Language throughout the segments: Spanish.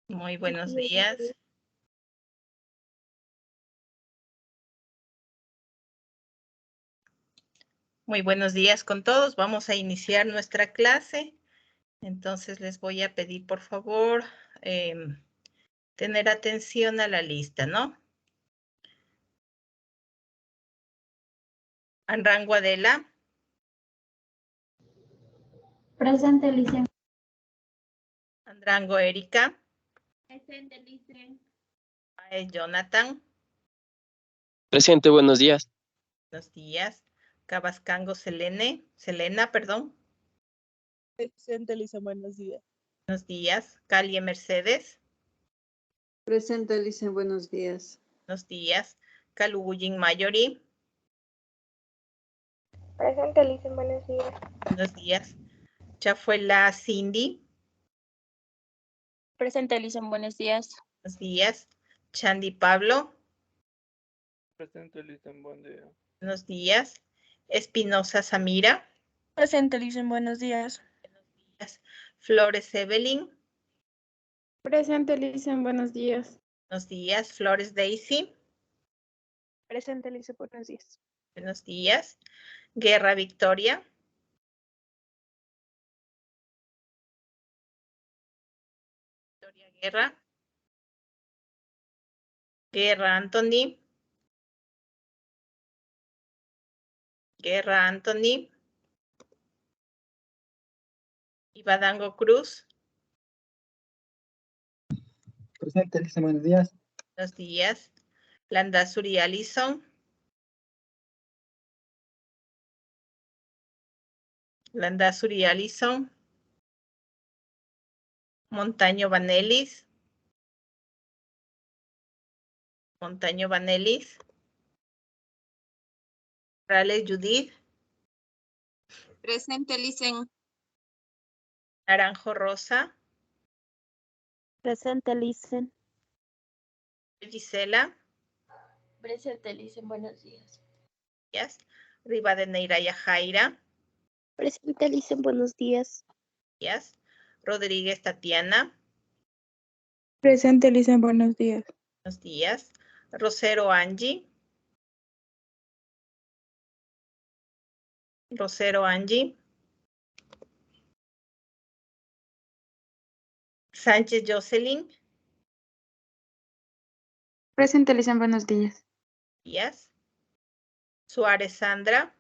Muy buenos días. Muy buenos días con todos. Vamos a iniciar nuestra clase. Entonces les voy a pedir, por favor, tener atención a la lista, ¿no? Anrango Adela. Presente, Licen. Andrango Erika. Presente, Licen. Jonathan. Presente, buenos días. Buenos días. Cabascango Selena, perdón. Presente, Lisa, buenos días. Buenos días. Calle Mercedes. Presente, Lisa, buenos días. Buenos días. Caluguyin Mayori. Presente, Licen, buenos días. Buenos días. Chafuela Cindy. Presente, Licen, buenos días. Buenos días. Chandy Pablo. Presente, Lisa, buen día. Buenos días. Espinosa Samira. Presente, Licen, buenos días. Buenos días. Flores Evelyn. Presente, Licen, buenos días. Buenos días. Flores Daisy. Presente, Licen, buenos días. Buenos días. Guerra Victoria. Victoria Guerra. Guerra Anthony. Guerra Anthony. Ibadango Cruz. Presente, Lisa, buenos días. Buenos días. Landazuri Allison. Landazuri Allison. Montaño Vanelis. Montaño Vanelis. Rales Judith. Presente, Licen. Naranjo Rosa. Presente, Licen. Gisela. Presente, Licen, buenos días. Rivadeneira Yajaira. Presente, Licen, buenos días. Rodríguez Tatiana. Presente, Licen, buenos días. Buenos días. Rosero Angie. Rosero Angie. Sánchez Jocelyn. Presente, Licen, buenos días. Díaz. Suárez Sandra.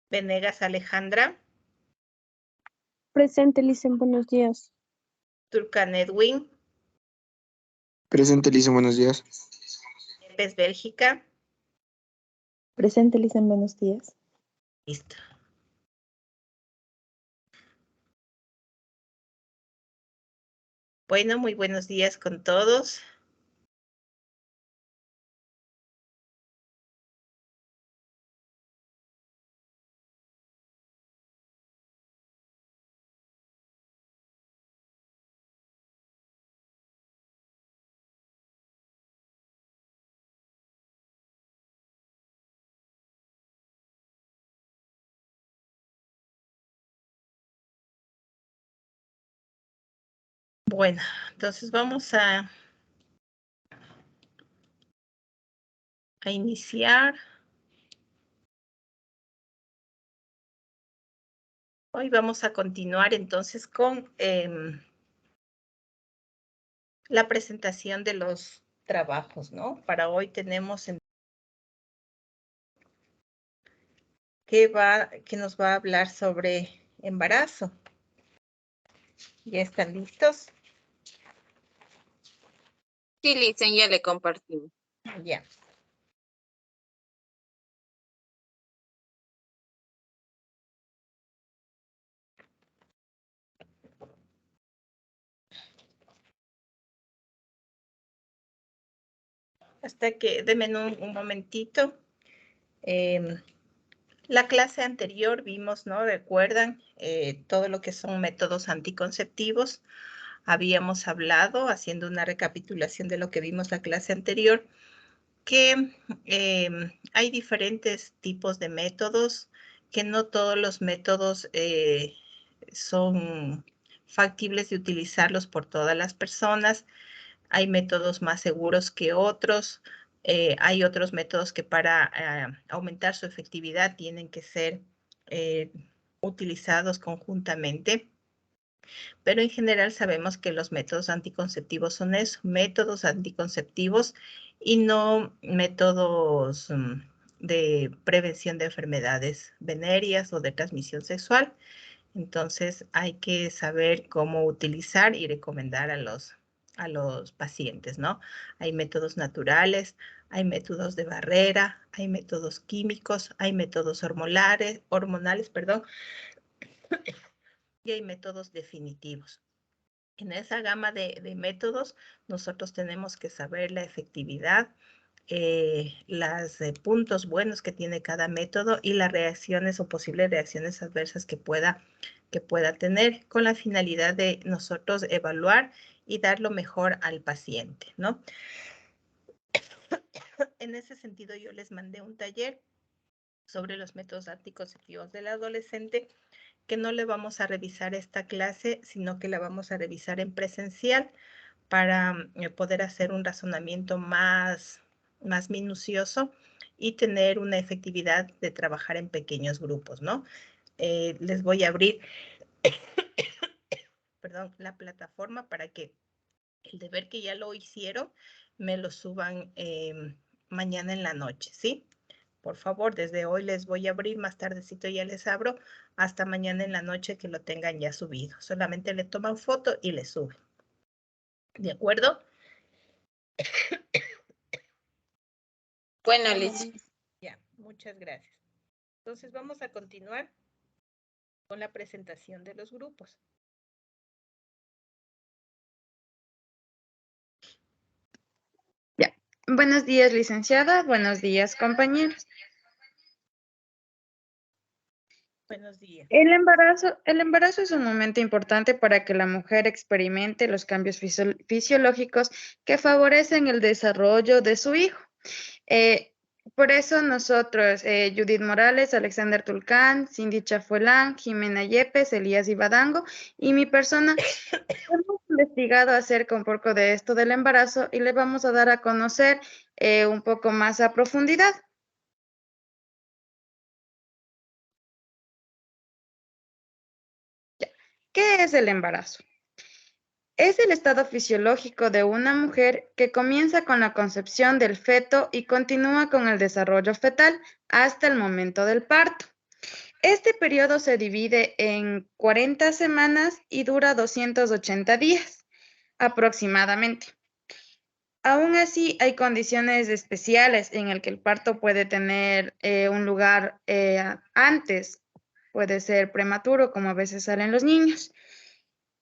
Venegas Alejandra. Presente, Licen, buenos días. Turcan Edwin. Presente, Lisa, buenos días. López Bélgica. Presente, Licen, buenos días. Listo. Bueno, muy buenos días con todos. Bueno, entonces vamos a iniciar. Hoy vamos a continuar entonces con la presentación de los trabajos, ¿no? Para hoy tenemos que nos va a hablar sobre embarazo. ¿Ya están listos? Sí, Licen, ya le compartimos. Ya. Hasta que, denme un momentito. La clase anterior vimos, ¿no? ¿Recuerdan? Todo lo que son métodos anticonceptivos. Habíamos hablado, haciendo una recapitulación de lo que vimos la clase anterior, que hay diferentes tipos de métodos que no todos los métodos son factibles de utilizarlos por todas las personas. Hay métodos más seguros que otros. Hay otros métodos que para aumentar su efectividad tienen que ser utilizados conjuntamente. Pero en general sabemos que los métodos anticonceptivos son eso, métodos anticonceptivos y no métodos de prevención de enfermedades venéreas o de transmisión sexual. Entonces hay que saber cómo utilizar y recomendar a los pacientes, ¿no? Hay métodos naturales, hay métodos de barrera, hay métodos químicos, hay métodos hormonales, y hay métodos definitivos. En esa gama de métodos, nosotros tenemos que saber la efectividad, los puntos buenos que tiene cada método y las reacciones o posibles reacciones adversas que pueda tener, con la finalidad de nosotros evaluar y dar lo mejor al paciente, ¿no? En ese sentido, yo les mandé un taller sobre los métodos anticonceptivos del adolescente, que no le vamos a revisar esta clase, sino que la vamos a revisar en presencial para poder hacer un razonamiento más minucioso y tener una efectividad de trabajar en pequeños grupos, ¿no? Les voy a abrir la plataforma para que el deber que ya lo hicieron me lo suban mañana en la noche, ¿sí? Por favor, desde hoy les voy a abrir, más tardecito ya les abro, hasta mañana en la noche que lo tengan ya subido. Solamente le toman foto y le suben. ¿De acuerdo? Bueno, Liz. Ya, muchas gracias. Entonces vamos a continuar con la presentación de los grupos. Ya. Buenos días, licenciada. Buenos días, compañeros. Buenos días. El embarazo es un momento importante para que la mujer experimente los cambios fisiológicos que favorecen el desarrollo de su hijo. Por eso nosotros, Judith Morales, Alexander Tulcán, Cindy Chafuelán, Jimena Yepes, Elías Ibadango y mi persona, hemos investigado acerca un poco de esto del embarazo y le vamos a dar a conocer un poco más a profundidad. ¿Qué es el embarazo? Es el estado fisiológico de una mujer que comienza con la concepción del feto y continúa con el desarrollo fetal hasta el momento del parto. Este periodo se divide en 40 semanas y dura 280 días aproximadamente. Aún así, hay condiciones especiales en las que el parto puede tener un lugar antes, puede ser prematuro, como a veces salen los niños.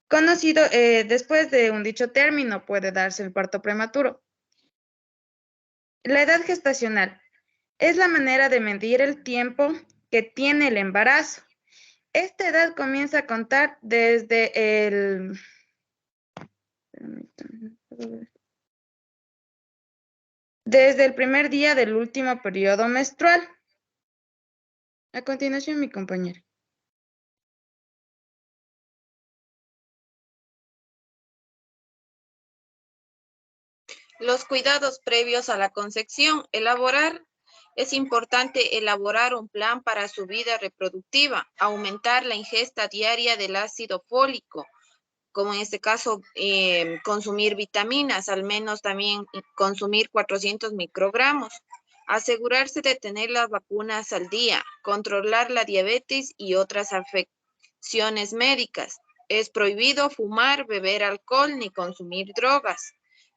Conocido, después de un dicho término puede darse el parto prematuro. La edad gestacional es la manera de medir el tiempo que tiene el embarazo. Esta edad comienza a contar desde el primer día del último periodo menstrual. A continuación, mi compañera. Los cuidados previos a la concepción. Es importante elaborar un plan para su vida reproductiva, aumentar la ingesta diaria del ácido fólico, como en este caso consumir vitaminas, al menos también consumir 400 microgramos, asegurarse de tener las vacunas al día, controlar la diabetes y otras afecciones médicas. Es prohibido fumar, beber alcohol ni consumir drogas.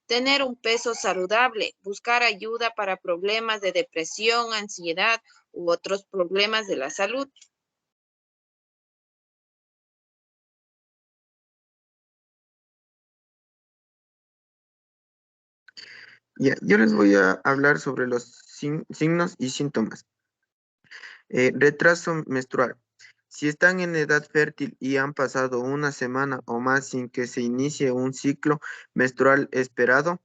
Tener un peso saludable, buscar ayuda para problemas de depresión, ansiedad u otros problemas de la salud. Yo les voy a hablar sobre los signos y síntomas. Retraso menstrual. Si están en edad fértil y han pasado una semana o más sin que se inicie un ciclo menstrual esperado,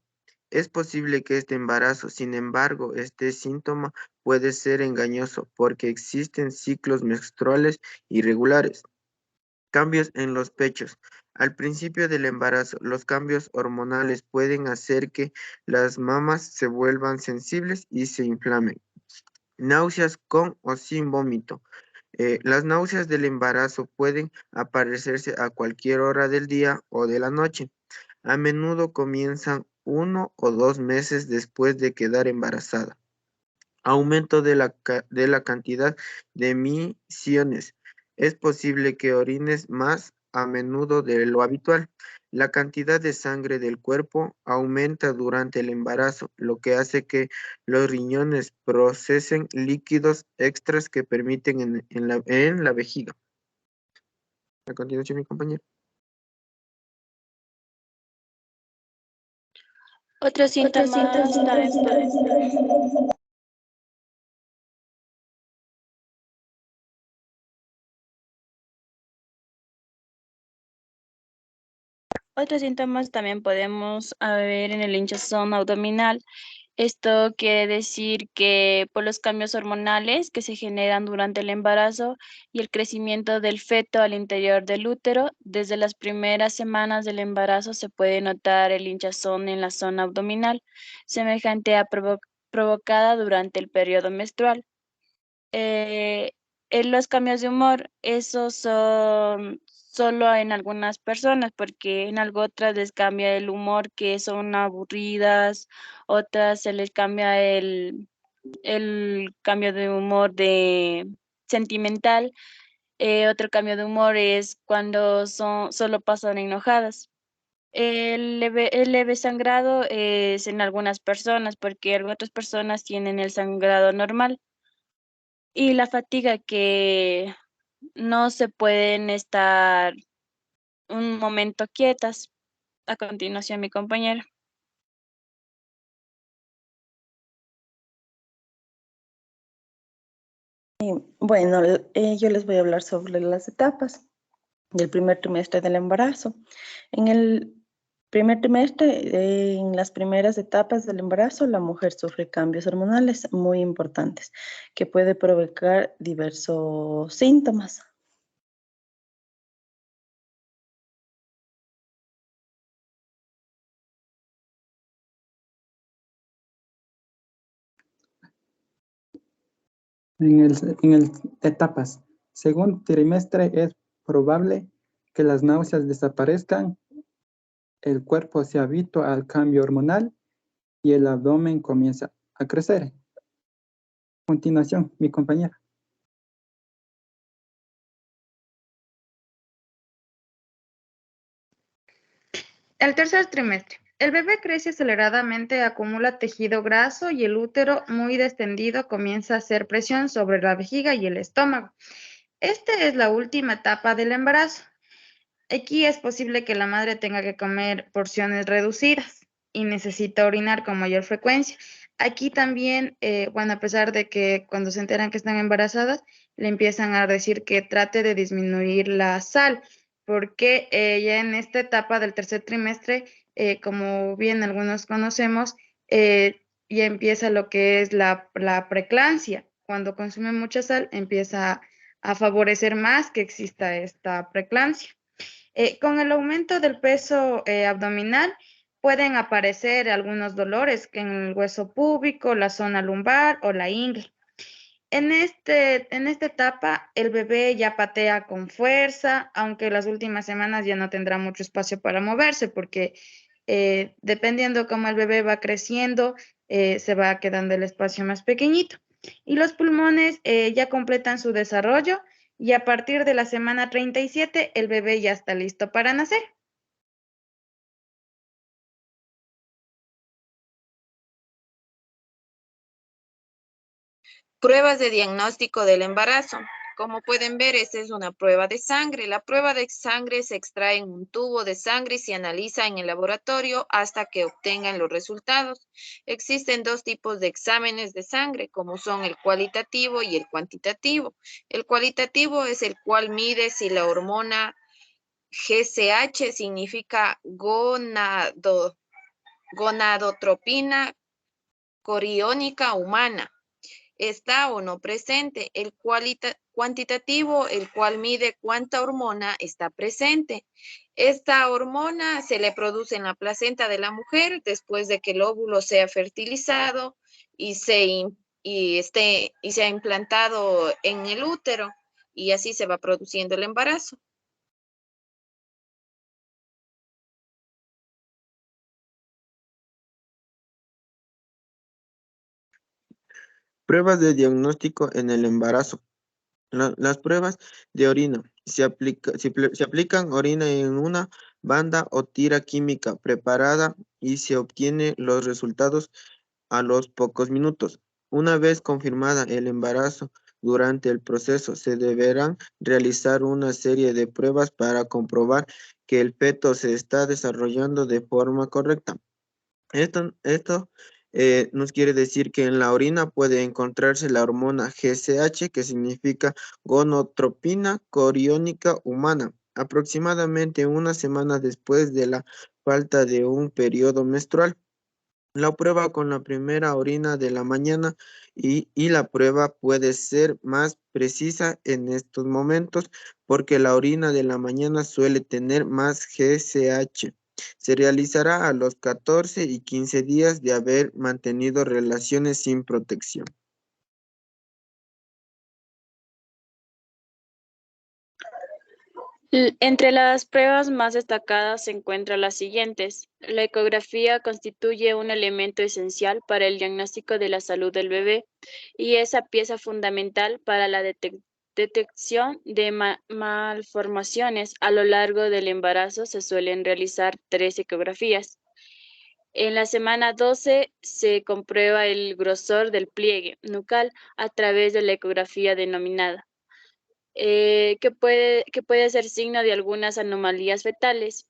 Es posible que este embarazo, sin embargo, este síntoma puede ser engañoso porque existen ciclos menstruales irregulares. Cambios en los pechos. Al principio del embarazo, los cambios hormonales pueden hacer que las mamas se vuelvan sensibles y se inflamen. Náuseas con o sin vómito. Las náuseas del embarazo pueden aparecerse a cualquier hora del día o de la noche. A menudo comienzan 1 o 2 meses después de quedar embarazada. Aumento de la cantidad de emisiones. Es posible que orines más a menudo de lo habitual. La cantidad de sangre del cuerpo aumenta durante el embarazo, lo que hace que los riñones procesen líquidos extras que permiten en la vejiga. A continuación, mi compañero. Otros síntomas también podemos ver en el hinchazón abdominal. Esto quiere decir que por los cambios hormonales que se generan durante el embarazo y el crecimiento del feto al interior del útero, desde las primeras semanas del embarazo se puede notar el hinchazón en la zona abdominal, semejante a provocada durante el periodo menstrual. En los cambios de humor, esos son solo en algunas personas, porque en algo otras les cambia el humor, que son aburridas, otras se les cambia el cambio de humor de sentimental. Otro cambio de humor es cuando solo pasan enojadas. El leve sangrado es en algunas personas, porque algunas otras personas tienen el sangrado normal. Y la fatiga, que no se pueden estar un momento quietas. A continuación, mi compañera. Bueno, yo les voy a hablar sobre las etapas del primer trimestre del embarazo. En el primer trimestre, en las primeras etapas del embarazo, la mujer sufre cambios hormonales muy importantes que puede provocar diversos síntomas. En el etapas. Segundo trimestre es probable que las náuseas desaparezcan, el cuerpo se habitúa al cambio hormonal y el abdomen comienza a crecer. A continuación, mi compañera. El tercer trimestre. El bebé crece aceleradamente, acumula tejido graso y el útero, muy descendido, comienza a hacer presión sobre la vejiga y el estómago. Esta es la última etapa del embarazo. Aquí es posible que la madre tenga que comer porciones reducidas y necesita orinar con mayor frecuencia. Aquí también, a pesar de que cuando se enteran que están embarazadas, le empiezan a decir que trate de disminuir la sal, porque ya en esta etapa del tercer trimestre, como bien algunos conocemos, ya empieza lo que es la preeclampsia. Cuando consume mucha sal, empieza a favorecer más que exista esta preeclampsia. Con el aumento del peso abdominal pueden aparecer algunos dolores en el hueso púbico, la zona lumbar o la ingle. En esta etapa, el bebé ya patea con fuerza, aunque las últimas semanas ya no tendrá mucho espacio para moverse, porque dependiendo cómo el bebé va creciendo, se va quedando el espacio más pequeñito. Y los pulmones ya completan su desarrollo y a partir de la semana 37, el bebé ya está listo para nacer. Pruebas de diagnóstico del embarazo. Como pueden ver, esta es una prueba de sangre. La prueba de sangre se extrae en un tubo de sangre y se analiza en el laboratorio hasta que obtengan los resultados. Existen dos tipos de exámenes de sangre, como son el cualitativo y el cuantitativo. El cualitativo es el cual mide si la hormona GCH significa gonadotropina coriónica humana. Está o no presente. El cuantitativo, el cual mide cuánta hormona está presente. Esta hormona se le produce en la placenta de la mujer después de que el óvulo sea fertilizado y sea implantado en el útero, y así se va produciendo el embarazo. Pruebas de diagnóstico en el embarazo. Las pruebas de orina. Se aplican orina en una banda o tira química preparada y se obtienen los resultados a los pocos minutos. Una vez confirmada el embarazo, durante el proceso se deberán realizar una serie de pruebas para comprobar que el feto se está desarrollando de forma correcta. Esto nos quiere decir que en la orina puede encontrarse la hormona GCH, que significa gonotropina coriónica humana, aproximadamente una semana después de la falta de un periodo menstrual. La prueba con la primera orina de la mañana y la prueba puede ser más precisa en estos momentos porque la orina de la mañana suele tener más GCH. Se realizará a los 14 y 15 días de haber mantenido relaciones sin protección. Entre las pruebas más destacadas se encuentran las siguientes. La ecografía constituye un elemento esencial para el diagnóstico de la salud del bebé y es pieza fundamental para la detección de malformaciones. A lo largo del embarazo se suelen realizar 3 ecografías. En la semana 12 se comprueba el grosor del pliegue nucal a través de la ecografía denominada. Que puede ser signo de algunas anomalías fetales.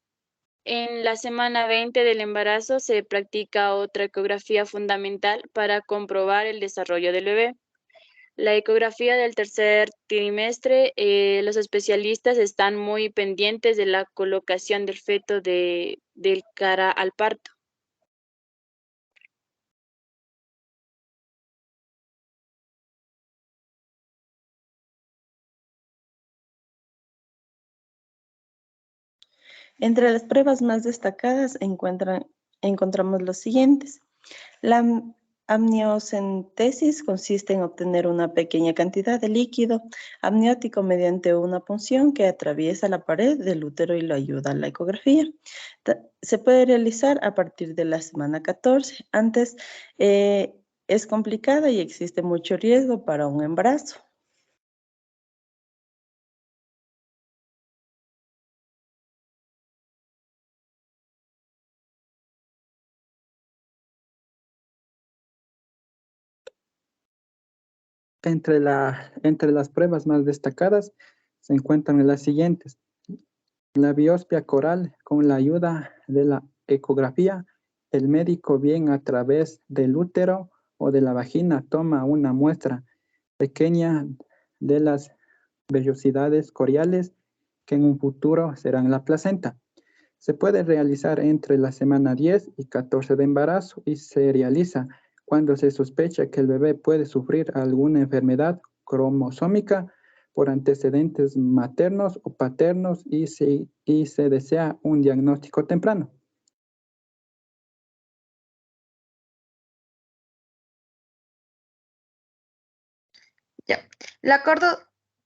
En la semana 20 del embarazo se practica otra ecografía fundamental para comprobar el desarrollo del bebé. La ecografía del tercer trimestre, los especialistas están muy pendientes de la colocación del feto del cara al parto. Entre las pruebas más destacadas encontramos los siguientes. La amniocentesis consiste en obtener una pequeña cantidad de líquido amniótico mediante una punción que atraviesa la pared del útero y lo ayuda a la ecografía. Se puede realizar a partir de la semana 14. Antes es complicada y existe mucho riesgo para un embarazo. Entre las pruebas más destacadas se encuentran las siguientes. La biopsia coral con la ayuda de la ecografía, el médico bien a través del útero o de la vagina toma una muestra pequeña de las vellosidades coriales que en un futuro serán la placenta. Se puede realizar entre la semana 10 y 14 de embarazo y se realiza cuando se sospecha que el bebé puede sufrir alguna enfermedad cromosómica por antecedentes maternos o paternos y se desea un diagnóstico temprano. Ya. La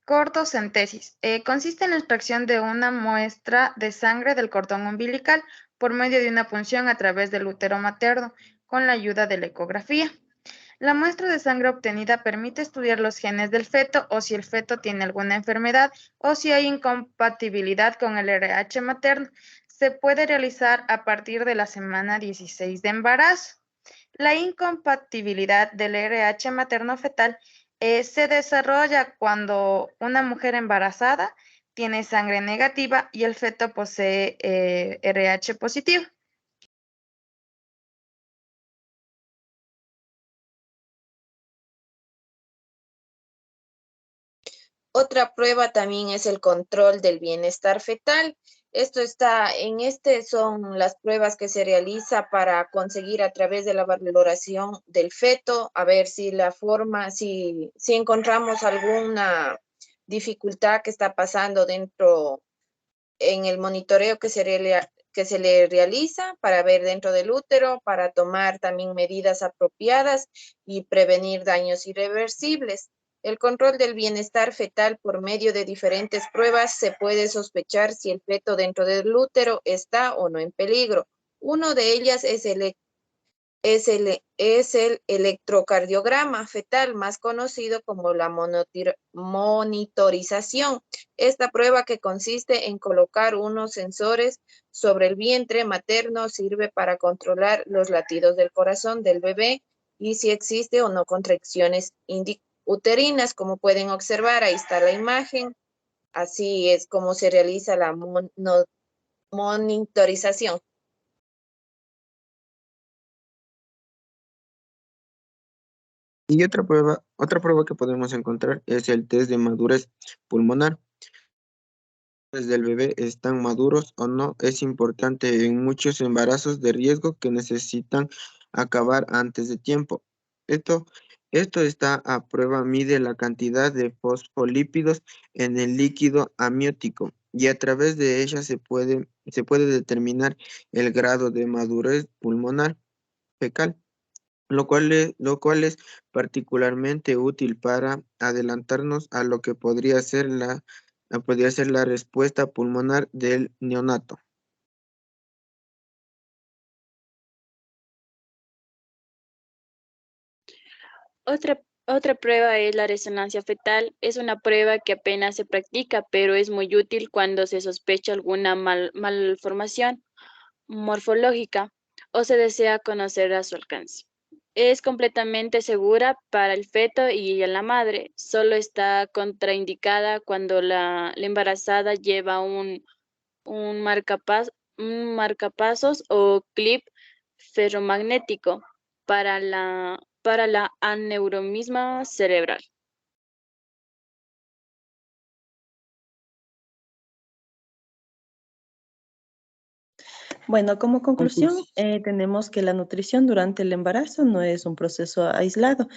cortocentesis consiste en la extracción de una muestra de sangre del cordón umbilical por medio de una punción a través del útero materno con la ayuda de la ecografía. La muestra de sangre obtenida permite estudiar los genes del feto o si el feto tiene alguna enfermedad o si hay incompatibilidad con el RH materno. Se puede realizar a partir de la semana 16 de embarazo. La incompatibilidad del RH materno fetal se desarrolla cuando una mujer embarazada tiene sangre negativa y el feto posee RH positivo. Otra prueba también es el control del bienestar fetal. Son las pruebas que se realiza para conseguir a través de la valoración del feto, a ver si si encontramos alguna dificultad que está pasando en el monitoreo que se le realiza para ver dentro del útero, para tomar también medidas apropiadas y prevenir daños irreversibles. El control del bienestar fetal por medio de diferentes pruebas se puede sospechar si el feto dentro del útero está o no en peligro. Una de ellas es el electrocardiograma fetal, más conocido como la monitorización. Esta prueba, que consiste en colocar unos sensores sobre el vientre materno, sirve para controlar los latidos del corazón del bebé y si existe o no contracciones uterinas. Como pueden observar, ahí está la imagen. Así es como se realiza la monitorización. Y otra prueba que podemos encontrar es el test de madurez pulmonar. Del bebé están maduros o no es importante en muchos embarazos de riesgo que necesitan acabar antes de tiempo. Esto, está a prueba, mide la cantidad de fosfolípidos en el líquido amniótico y a través de ella se puede determinar el grado de madurez pulmonar fecal, lo cual es particularmente útil para adelantarnos a lo que podría ser la respuesta pulmonar del neonato. Otra prueba es la resonancia fetal. Es una prueba que apenas se practica, pero es muy útil cuando se sospecha alguna malformación morfológica o se desea conocer a su alcance. Es completamente segura para el feto y la madre. Solo está contraindicada cuando la embarazada lleva un marcapasos o clip ferromagnético para la aneurisma cerebral. Bueno, como conclusión, tenemos que la nutrición durante el embarazo no es un proceso aislado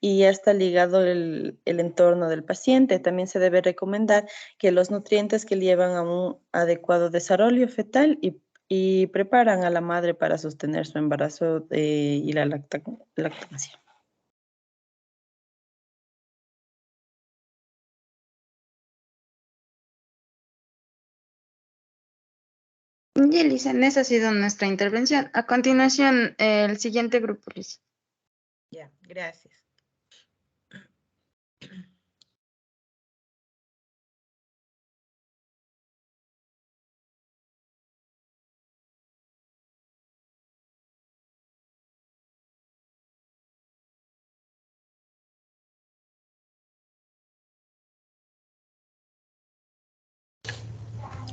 y ya está ligado el entorno del paciente. También se debe recomendar que los nutrientes que llevan a un adecuado desarrollo fetal y preparan a la madre para sostener su embarazo y la lactancia. Y Lisa, esa ha sido nuestra intervención. A continuación, el siguiente grupo, Lisa. Ya, gracias.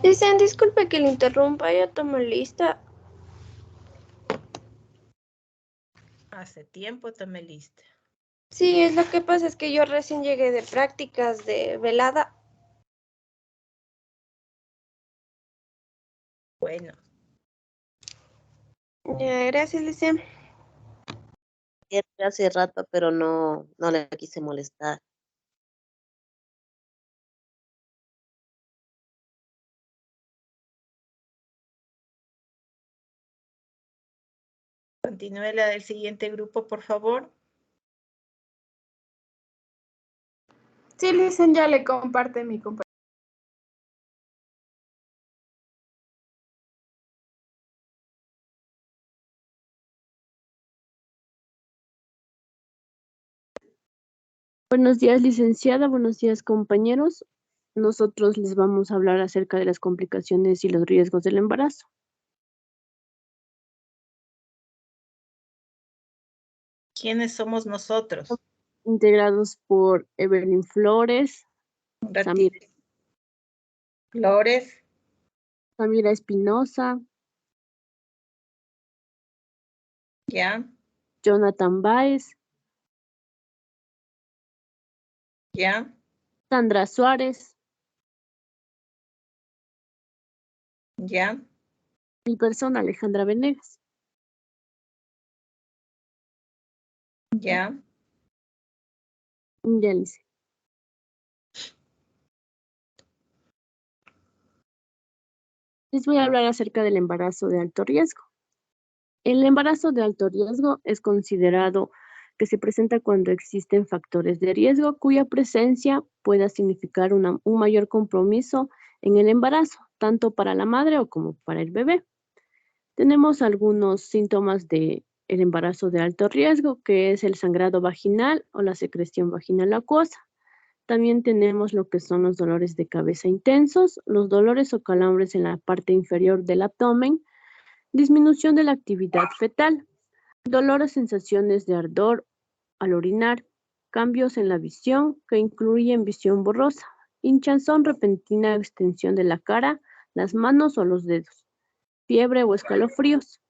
Dicen, disculpe que le interrumpa, ya tomo lista. Hace tiempo tomé lista. Sí, es lo que pasa es que yo recién llegué de prácticas de velada. Bueno. Ya, gracias, Lice. Hace rato, pero no le quise molestar. Continúe la del siguiente grupo, por favor. Sí, Lice, ya le comparte mi compañero. Buenos días, licenciada. Buenos días, compañeros. Nosotros les vamos a hablar acerca de las complicaciones y los riesgos del embarazo. ¿Quiénes somos nosotros? Integrados por Evelyn Flores, Samira Espinosa, Ya. Jonathan Báez, Ya. Sandra Suárez, Ya. Mi persona, Alejandra Venegas. Ya. Ya, Lice. Les voy a hablar acerca del embarazo de alto riesgo. El embarazo de alto riesgo es considerado que se presenta cuando existen factores de riesgo cuya presencia pueda significar un mayor compromiso en el embarazo, tanto para la madre o como para el bebé. Tenemos algunos síntomas del embarazo de alto riesgo, que es el sangrado vaginal o la secreción vaginal acuosa. También tenemos lo que son los dolores de cabeza intensos, los dolores o calambres en la parte inferior del abdomen, disminución de la actividad fetal, dolor o sensaciones de ardor al orinar, cambios en la visión que incluyen visión borrosa, hinchazón repentina, extensión de la cara, las manos o los dedos, fiebre o escalofríos,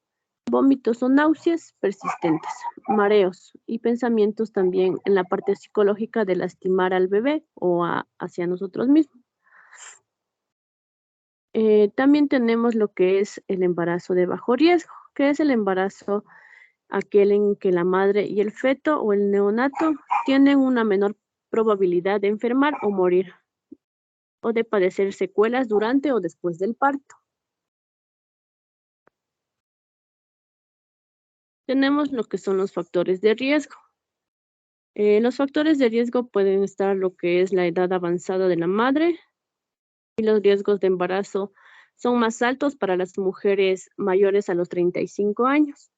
vómitos o náuseas persistentes, mareos y pensamientos también en la parte psicológica de lastimar al bebé o hacia nosotros mismos. También tenemos lo que es el embarazo de bajo riesgo, que es el embarazo aquel en que la madre y el feto o el neonato tienen una menor probabilidad de enfermar o morir, o de padecer secuelas durante o después del parto. Tenemos lo que son los factores de riesgo. Los factores de riesgo pueden estar lo que es la edad avanzada de la madre, y los riesgos de embarazo son más altos para las mujeres mayores a los 35 años.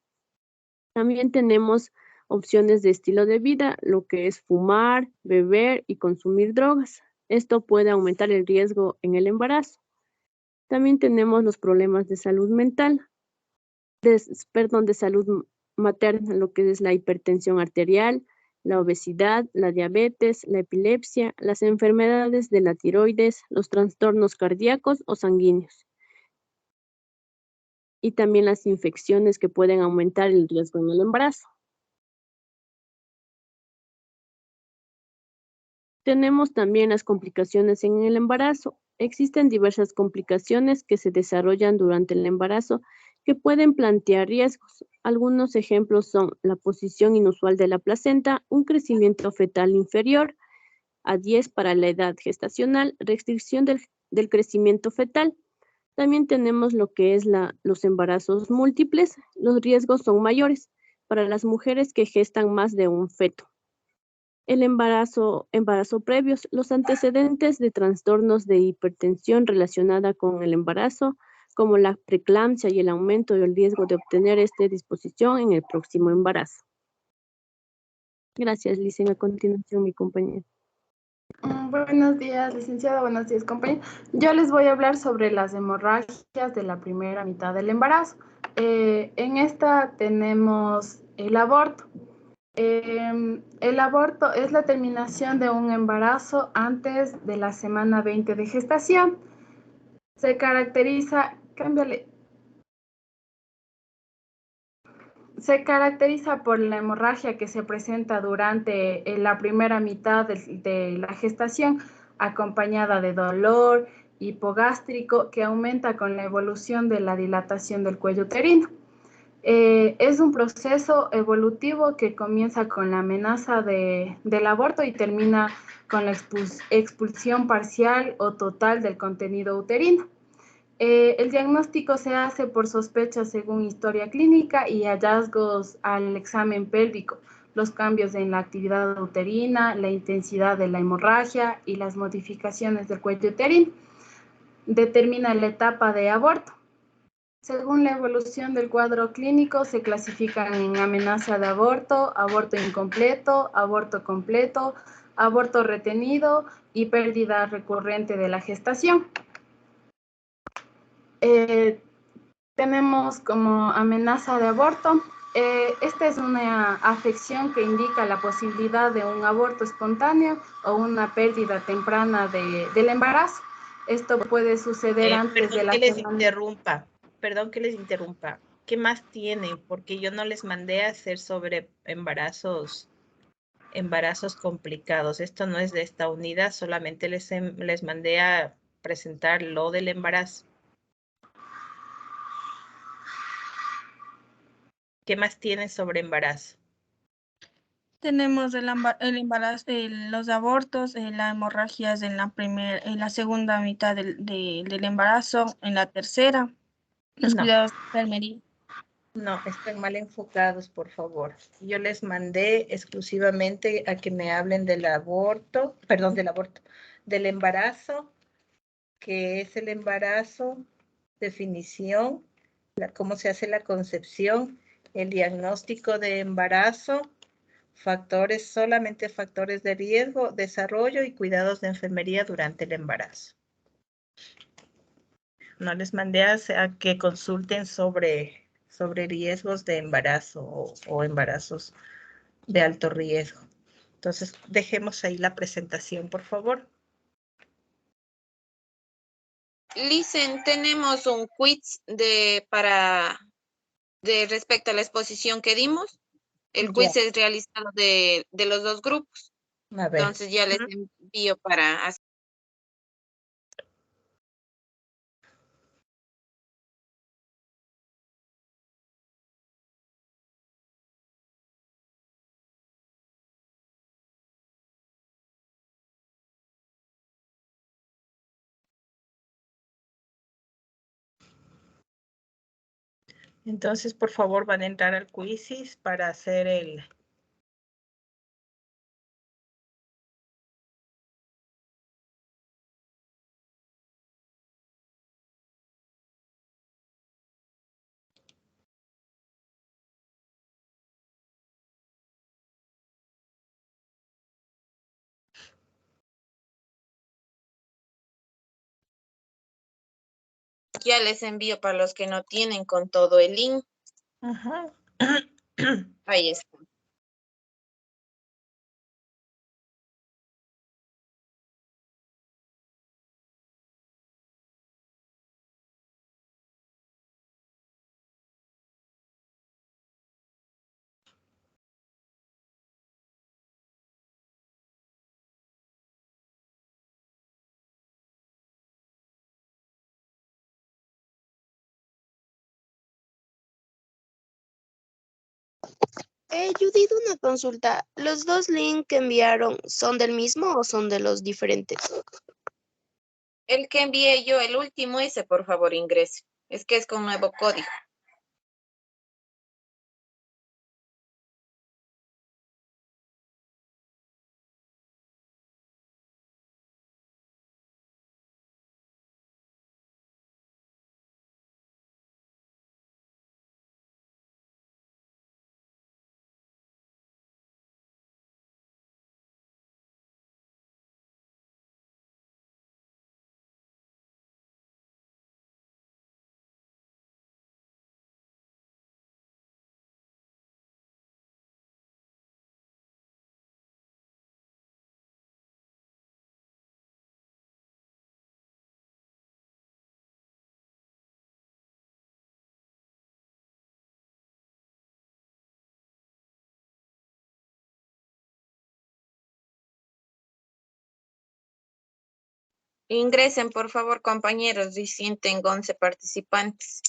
También tenemos opciones de estilo de vida, lo que es fumar, beber y consumir drogas. Esto puede aumentar el riesgo en el embarazo. También tenemos los problemas de salud mental, de salud materna, lo que es la hipertensión arterial, la obesidad, la diabetes, la epilepsia, las enfermedades de la tiroides, los trastornos cardíacos o sanguíneos. Y también las infecciones que pueden aumentar el riesgo en el embarazo. Tenemos también las complicaciones en el embarazo. Existen diversas complicaciones que se desarrollan durante el embarazo que pueden plantear riesgos. Algunos ejemplos son la posición inusual de la placenta, un crecimiento fetal inferior a 10 para la edad gestacional, restricción del crecimiento fetal. También tenemos lo que es los embarazos múltiples. Los riesgos son mayores para las mujeres que gestan más de un feto. El embarazo previos, los antecedentes de trastornos de hipertensión relacionada con el embarazo, como la preeclampsia y el aumento del riesgo de obtener esta disposición en el próximo embarazo. Gracias, Lice. A continuación, mi compañera. Buenos días, licenciada. Buenos días, compañera. Yo les voy a hablar sobre las hemorragias de la primera mitad del embarazo. En esta tenemos el aborto. El aborto es la terminación de un embarazo antes de la semana 20 de gestación. Se caracteriza, por la hemorragia que se presenta durante la primera mitad de la gestación, acompañada de dolor hipogástrico que aumenta con la evolución de la dilatación del cuello uterino. Es un proceso evolutivo que comienza con la amenaza del aborto y termina con la expulsión parcial o total del contenido uterino. El diagnóstico se hace por sospecha según historia clínica y hallazgos al examen pélvico, los cambios en la actividad uterina, la intensidad de la hemorragia y las modificaciones del cuello uterino. Determina la etapa de aborto. Según la evolución del cuadro clínico, se clasifican en amenaza de aborto, aborto incompleto, aborto completo, aborto retenido y pérdida recurrente de la gestación. Tenemos como amenaza de aborto. Esta es una afección que indica la posibilidad de un aborto espontáneo o una pérdida temprana del embarazo. Esto puede suceder antes de la semana. Perdón que les interrumpa. ¿Qué más tienen? Porque yo no les mandé a hacer sobre embarazos complicados. Esto no es de esta unidad, solamente les mandé a presentar lo del embarazo. ¿Qué más tienes sobre embarazo? Tenemos el embarazo, los abortos, las hemorragias en la segunda mitad del embarazo, en la tercera, los No. cuidados de enfermería. No, están mal enfocados, por favor. Yo les mandé exclusivamente a que me hablen del aborto, perdón, del embarazo, que es el embarazo, definición, cómo se hace la concepción, el diagnóstico de embarazo, solamente factores de riesgo, desarrollo y cuidados de enfermería durante el embarazo. No les mandé a que consulten sobre riesgos de embarazo o embarazos de alto riesgo. Entonces, dejemos ahí la presentación, por favor. Licen, tenemos un quiz respecto a la exposición que dimos. El quiz es realizado de los dos grupos. A ver. Entonces ya les envío para hacer. Entonces, por favor, van a entrar al Quizzes para hacer el... Ya les envío para los que no tienen con todo el link. Ajá. Ahí está. Judith, una consulta. ¿Los dos links que enviaron son del mismo o son de los diferentes? El que envié yo, el último, ese por favor ingrese. Es que es con nuevo código. Ingresen, por favor, compañeros. Recién 11 participantes.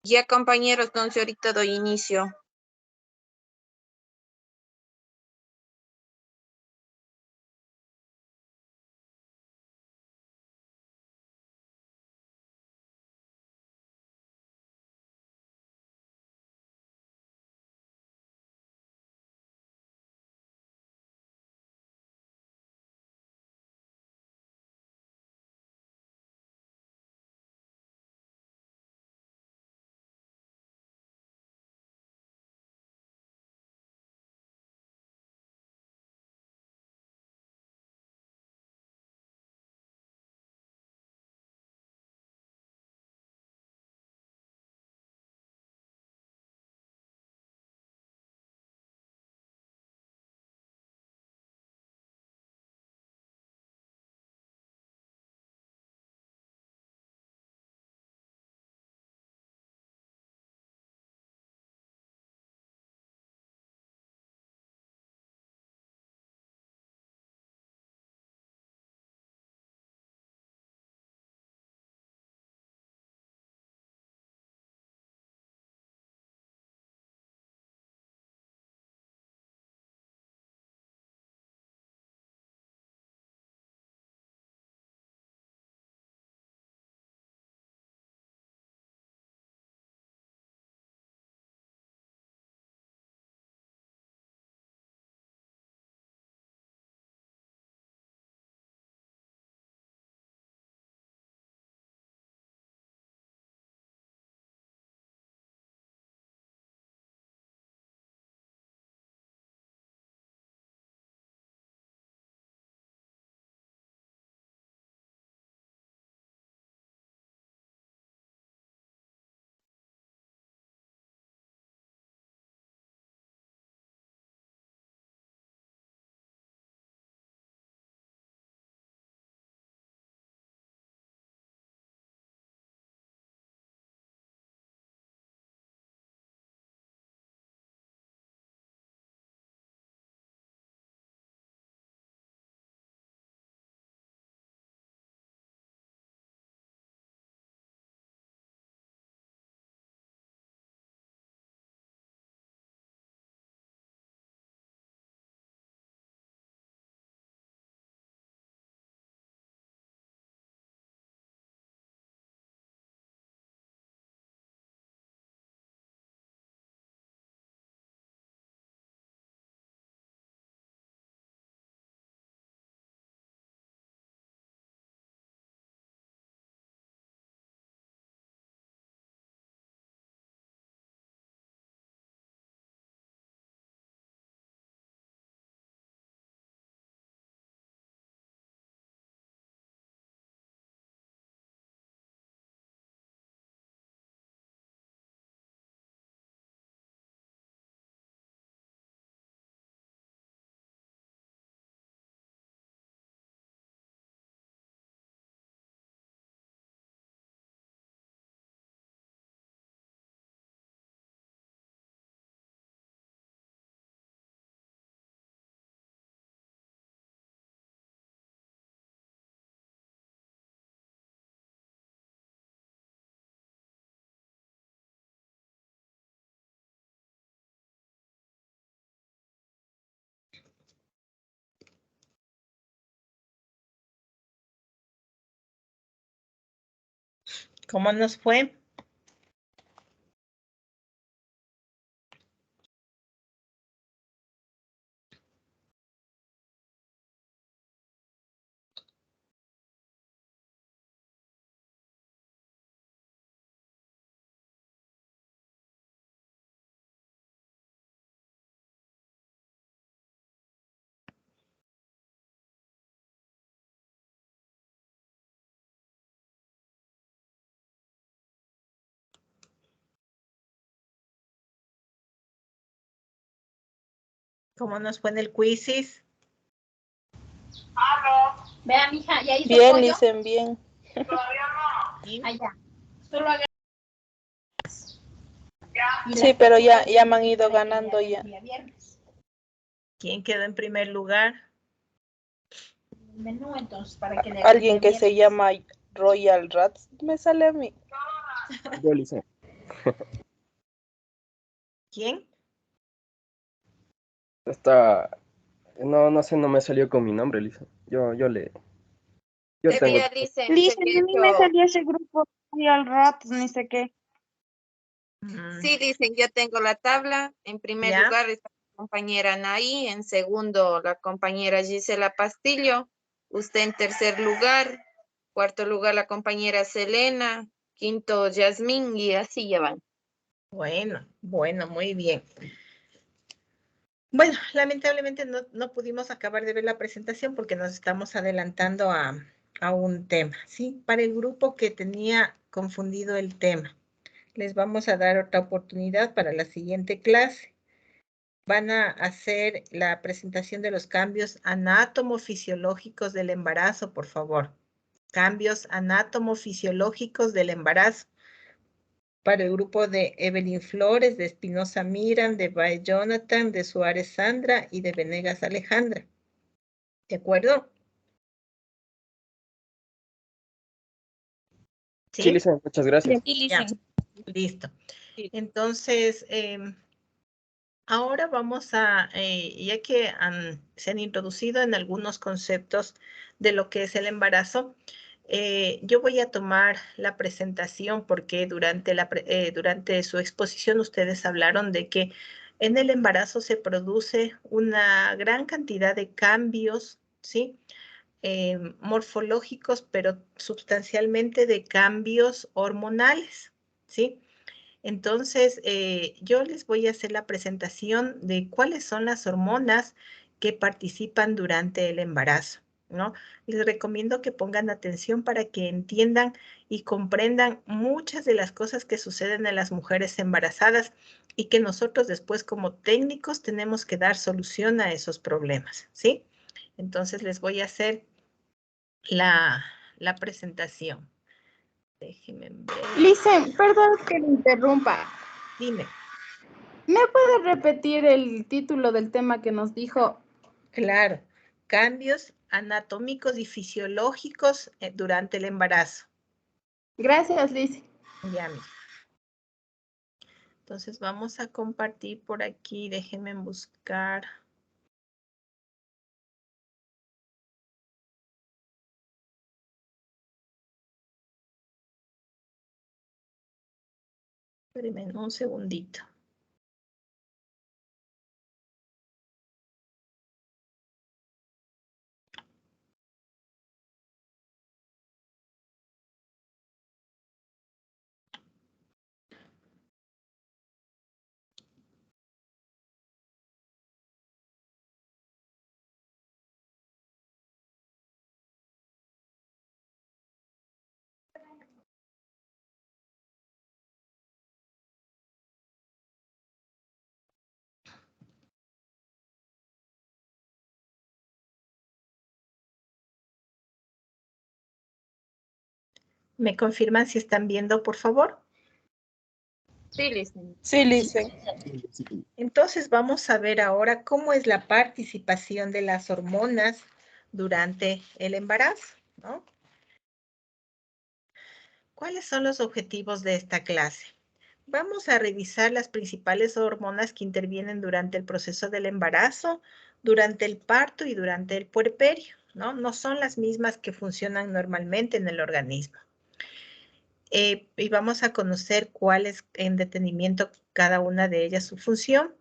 Ya, compañeros, entonces ahorita doy inicio. ¿Cómo nos fue? ¿Cómo nos fue en el quizzes? Vea, mija, ya hizo Bien, pollo. dicen bien. Allá. Solo haga. Sí, pero ya me han ido ganando ya. ¿Quién quedó en primer lugar? Menú, entonces, para que le Alguien que se llama Royal Rats me sale a mí. Yo, Lisa. ¿Quién? No sé, no me salió con mi nombre, Lisa. Yo tengo. Lisa, Lisa, a mí me salió ese grupo y al rato, ni sé qué. Sí, dicen, yo tengo la tabla. En primer ¿Ya? lugar está la compañera Anaí, en segundo la compañera Gisela Pastillo, usted en tercer lugar, cuarto lugar la compañera Selena, quinto Yasmín y así ya van. Bueno, muy bien. Bueno, lamentablemente no pudimos acabar de ver la presentación porque nos estamos adelantando a un tema, ¿sí? Para el grupo que tenía confundido el tema, les vamos a dar otra oportunidad para la siguiente clase. Van a hacer la presentación de los cambios anatomofisiológicos del embarazo, por favor. Cambios anatomofisiológicos del embarazo. Para el grupo de Evelyn Flores, de Espinosa Miran, de Bae Jonathan, de Suárez Sandra y de Venegas Alejandra. ¿De acuerdo? Sí, Lisa, muchas gracias. Ya, listo. Entonces, ahora vamos a, ya que se han introducido en algunos conceptos de lo que es el embarazo, yo voy a tomar la presentación porque durante su exposición ustedes hablaron de que en el embarazo se produce una gran cantidad de cambios, ¿sí? Morfológicos, pero sustancialmente de cambios hormonales, ¿sí? Entonces, yo les voy a hacer la presentación de cuáles son las hormonas que participan durante el embarazo, ¿no? Les recomiendo que pongan atención para que entiendan y comprendan muchas de las cosas que suceden en las mujeres embarazadas y que nosotros después como técnicos tenemos que dar solución a esos problemas, ¿sí? Entonces, les voy a hacer la presentación. Déjenme ver. Lisa, perdón que me interrumpa. Dime. ¿Me puede repetir el título del tema que nos dijo? Claro, cambios anatómicos y fisiológicos durante el embarazo. Gracias, Liz. Ya, mija. Entonces vamos a compartir por aquí, déjenme buscar. Espérenme un segundito. ¿Me confirman si están viendo, por favor? Sí, Lisa. Sí, Lisa. Entonces vamos a ver ahora cómo es la participación de las hormonas durante el embarazo, ¿no? ¿Cuáles son los objetivos de esta clase? Vamos a revisar las principales hormonas que intervienen durante el proceso del embarazo, durante el parto y durante el puerperio, ¿no? No son las mismas que funcionan normalmente en el organismo. Y vamos a conocer cuál es en detenimiento cada una de ellas su función,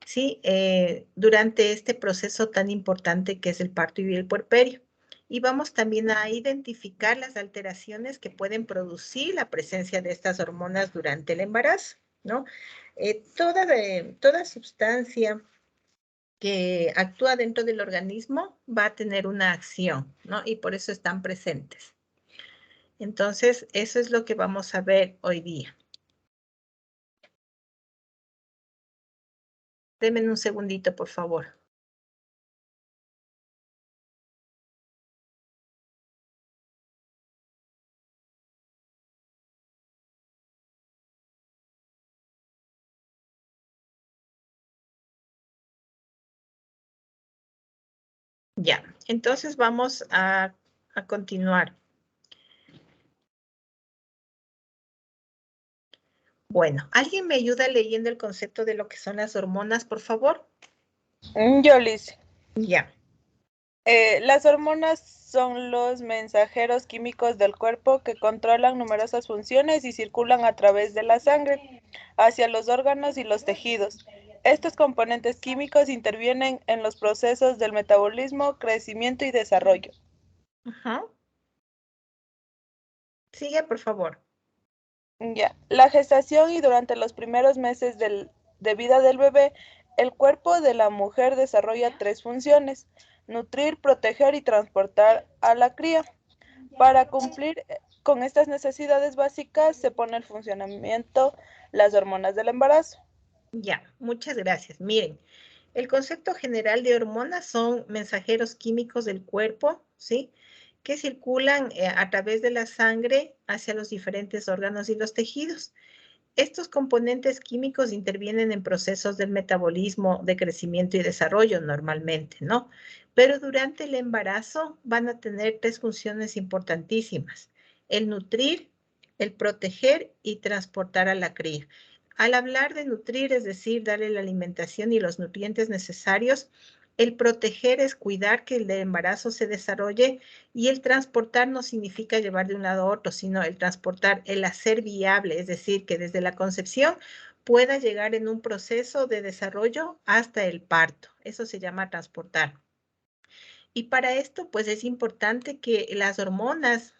¿sí? Durante este proceso tan importante que es el parto y el puerperio. Y vamos también a identificar las alteraciones que pueden producir la presencia de estas hormonas durante el embarazo, ¿no? Toda sustancia que actúa dentro del organismo va a tener una acción, ¿no? Y por eso están presentes. Entonces, eso es lo que vamos a ver hoy día. Denme un segundito, por favor. Ya, entonces vamos a continuar. Bueno, ¿alguien me ayuda leyendo el concepto de lo que son las hormonas, por favor? Yo, Liz. Ya. Las hormonas son los mensajeros químicos del cuerpo que controlan numerosas funciones y circulan a través de la sangre hacia los órganos y los tejidos. Estos componentes químicos intervienen en los procesos del metabolismo, crecimiento y desarrollo. Ajá. Sigue, por favor. Ya. La gestación y durante los primeros meses de vida del bebé, el cuerpo de la mujer desarrolla 3 funciones: nutrir, proteger y transportar a la cría. Para cumplir con estas necesidades básicas se pone en funcionamiento las hormonas del embarazo. Ya, muchas gracias. Miren, el concepto general de hormonas son mensajeros químicos del cuerpo, ¿sí? Que circulan a través de la sangre hacia los diferentes órganos y los tejidos. Estos componentes químicos intervienen en procesos del metabolismo, de crecimiento y desarrollo normalmente, ¿no? Pero durante el embarazo van a tener 3 funciones importantísimas: el nutrir, el proteger y transportar a la cría. Al hablar de nutrir, es decir, darle la alimentación y los nutrientes necesarios, el proteger es cuidar que el embarazo se desarrolle, y el transportar no significa llevar de un lado a otro, sino el transportar, el hacer viable, es decir, que desde la concepción pueda llegar en un proceso de desarrollo hasta el parto. Eso se llama transportar. Y para esto, pues es importante que las hormonas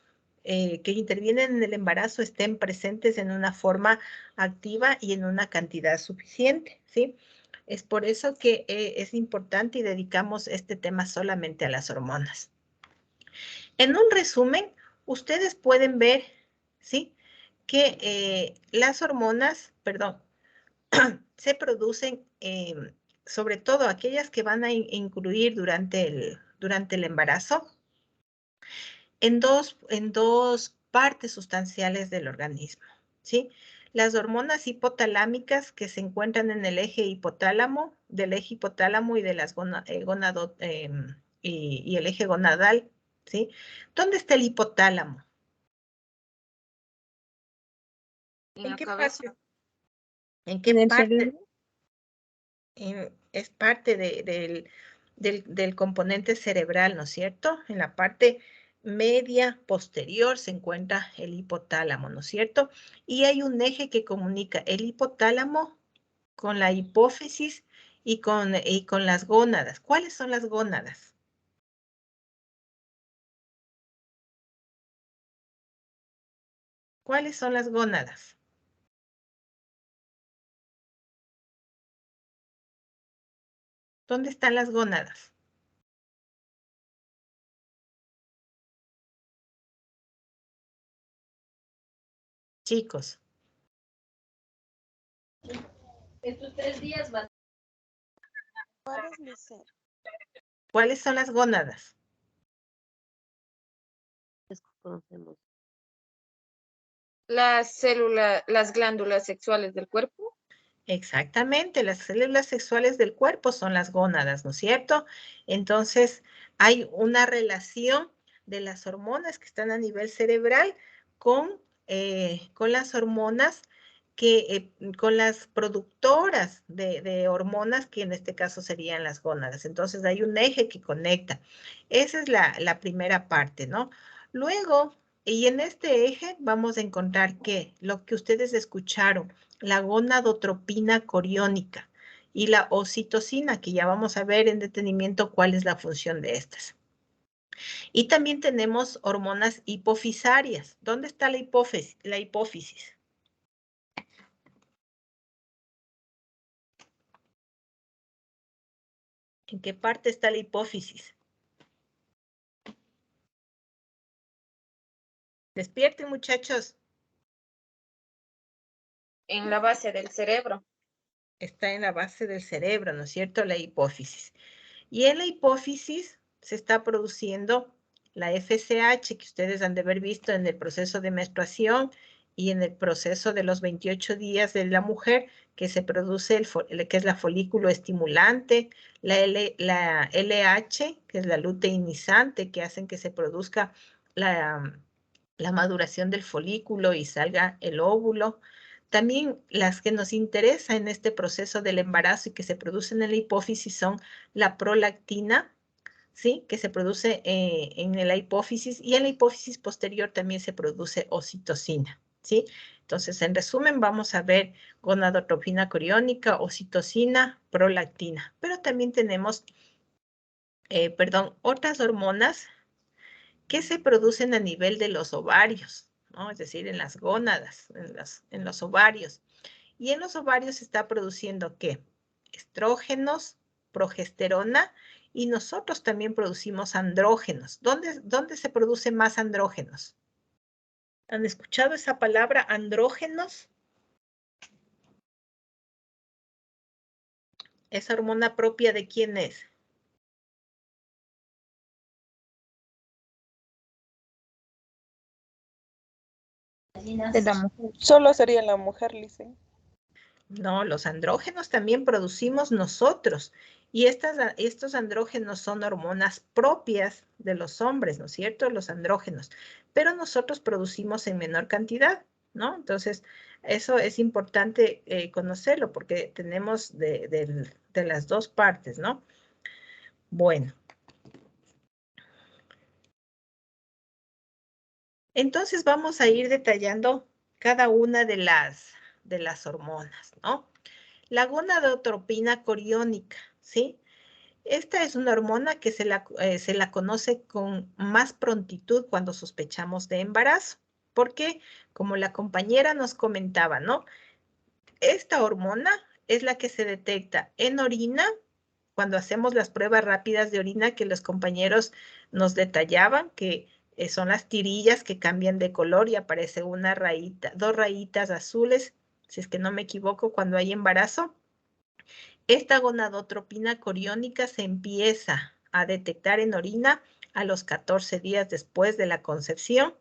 que intervienen en el embarazo estén presentes en una forma activa y en una cantidad suficiente, ¿sí? Es por eso que es importante y dedicamos este tema solamente a las hormonas. En un resumen, ustedes pueden ver, ¿sí?, que las hormonas, perdón, se producen, sobre todo aquellas que van a incluir durante el embarazo, en dos partes sustanciales del organismo, ¿sí? Las hormonas hipotalámicas, que se encuentran en el eje hipotálamo, del eje hipotálamo y de las y el eje gonadal, ¿sí? ¿Dónde está el hipotálamo? ¿En qué parte? ¿En qué parte? Es parte del componente cerebral, ¿no es cierto? En la parte media posterior se encuentra el hipotálamo, ¿no es cierto? Y hay un eje que comunica el hipotálamo con la hipófisis y con las gónadas. ¿Cuáles son las gónadas? ¿Cuáles son las gónadas? ¿Dónde están las gónadas? Chicos. Estos 3 días va. ¿Cuáles son las gónadas? Desconocemos. Las glándulas sexuales del cuerpo. Exactamente, las células sexuales del cuerpo son las gónadas, ¿no es cierto? Entonces, hay una relación de las hormonas que están a nivel cerebral con las hormonas con las productoras de hormonas, que en este caso serían las gónadas. Entonces, hay un eje que conecta. Esa es la primera parte, ¿no? Luego, y en este eje vamos a encontrar que lo que ustedes escucharon, la gonadotropina coriónica y la ocitocina, que ya vamos a ver en detenimiento cuál es la función de estas. Y también tenemos hormonas hipofisarias. ¿Dónde está la hipófisis? ¿En qué parte está la hipófisis? Despierten, muchachos. En la base del cerebro. Está en la base del cerebro, ¿no es cierto? La hipófisis. Y en la hipófisis se está produciendo la FSH, que ustedes han de haber visto en el proceso de menstruación y en el proceso de los 28 días de la mujer, que se produce que es la folículo estimulante, la LH, que es la luteinizante, que hacen que se produzca la maduración del folículo y salga el óvulo. También las que nos interesa en este proceso del embarazo y que se producen en la hipófisis son la prolactina, ¿sí? Que se produce en la hipófisis, y en la hipófisis posterior también se produce oxitocina, ¿sí? Entonces, en resumen, vamos a ver gonadotropina coriónica, oxitocina, prolactina, pero también tenemos, otras hormonas que se producen a nivel de los ovarios, ¿no? Es decir, en las gónadas, en los ovarios. Y en los ovarios se está produciendo, ¿qué? Estrógenos, progesterona, y nosotros también producimos andrógenos. ¿Dónde se produce más andrógenos? ¿Han escuchado esa palabra, andrógenos? ¿Esa hormona propia de quién es? De la mujer. Solo sería la mujer, Lice. No, los andrógenos también producimos nosotros. Y estos andrógenos son hormonas propias de los hombres, ¿no es cierto? Los andrógenos. Pero nosotros producimos en menor cantidad, ¿no? Entonces, eso es importante conocerlo porque tenemos de las dos partes, ¿no? Bueno. Entonces, vamos a ir detallando cada una de las hormonas, ¿no? La gonadotropina coriónica, ¿sí? Esta es una hormona que se la conoce con más prontitud cuando sospechamos de embarazo. Porque, como la compañera nos comentaba, ¿no? Esta hormona es la que se detecta en orina cuando hacemos las pruebas rápidas de orina que los compañeros nos detallaban, que son las tirillas que cambian de color y aparece una rayita, 2 rayitas azules, si es que no me equivoco, cuando hay embarazo. Esta gonadotropina coriónica se empieza a detectar en orina a los 14 días después de la concepción,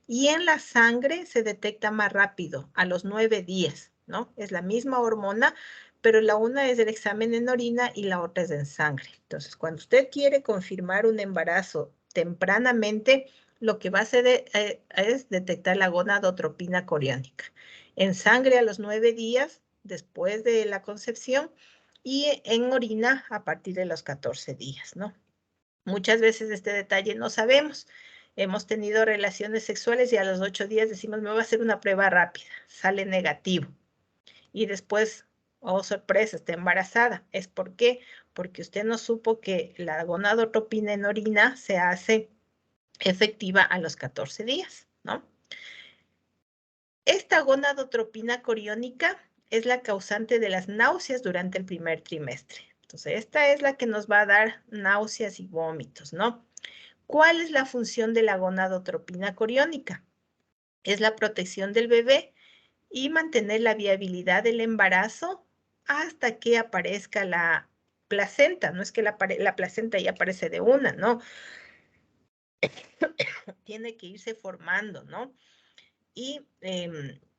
y en la sangre se detecta más rápido, a los 9 días, ¿no? Es la misma hormona, pero la una es del examen en orina y la otra es en sangre. Entonces, cuando usted quiere confirmar un embarazo tempranamente, lo que va a hacer es detectar la gonadotropina coriónica. En sangre a los 9 días después de la concepción, y en orina a partir de los 14 días, ¿no? Muchas veces este detalle no sabemos. Hemos tenido relaciones sexuales y a los 8 días decimos, me voy a hacer una prueba rápida, sale negativo. Y después, oh sorpresa, está embarazada. ¿Es por qué? Porque usted no supo que la gonadotropina en orina se hace efectiva a los 14 días, ¿no? Esta gonadotropina coriónica es la causante de las náuseas durante el primer trimestre. Entonces, esta es la que nos va a dar náuseas y vómitos, ¿no? ¿Cuál es la función de la gonadotropina coriónica? Es la protección del bebé y mantener la viabilidad del embarazo hasta que aparezca la placenta. No es que la placenta ya aparece de una, ¿no? Tiene que irse formando, ¿no? Y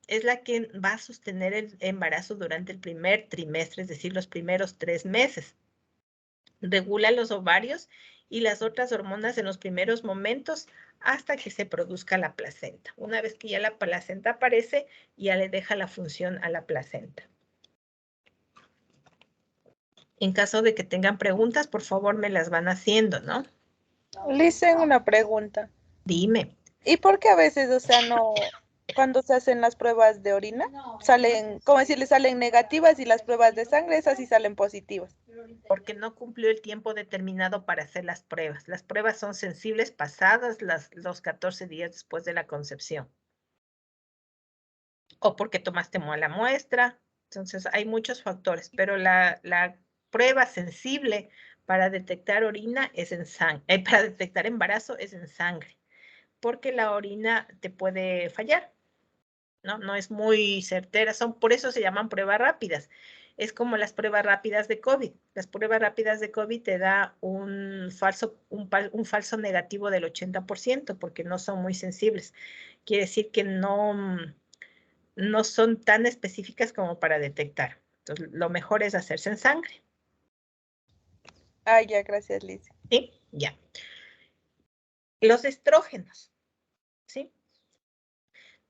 es la que va a sostener el embarazo durante el primer trimestre, es decir, los primeros 3 meses. Regula los ovarios y las otras hormonas en los primeros momentos hasta que se produzca la placenta. Una vez que ya la placenta aparece, ya le deja la función a la placenta. En caso de que tengan preguntas, por favor me las van haciendo, ¿no? Lice, una pregunta. Dime. ¿Y por qué a veces, o sea, no, cuando se hacen las pruebas de orina, salen, como decirle, salen negativas, y las pruebas de sangre, esas sí salen positivas? Porque no cumplió el tiempo determinado para hacer las pruebas. Las pruebas son sensibles pasadas los 14 días después de la concepción. O porque tomaste mala muestra. Entonces, hay muchos factores, pero la prueba sensible para detectar orina es en sangre, para detectar embarazo es en sangre, porque la orina te puede fallar, ¿no? No es muy certera, por eso se llaman pruebas rápidas. Es como las pruebas rápidas de COVID. Las pruebas rápidas de COVID te da un falso negativo del 80% porque no son muy sensibles. Quiere decir que no son tan específicas como para detectar. Entonces, lo mejor es hacerse en sangre. Ah, ya, gracias, Liz. Sí, ya. Los estrógenos, ¿sí?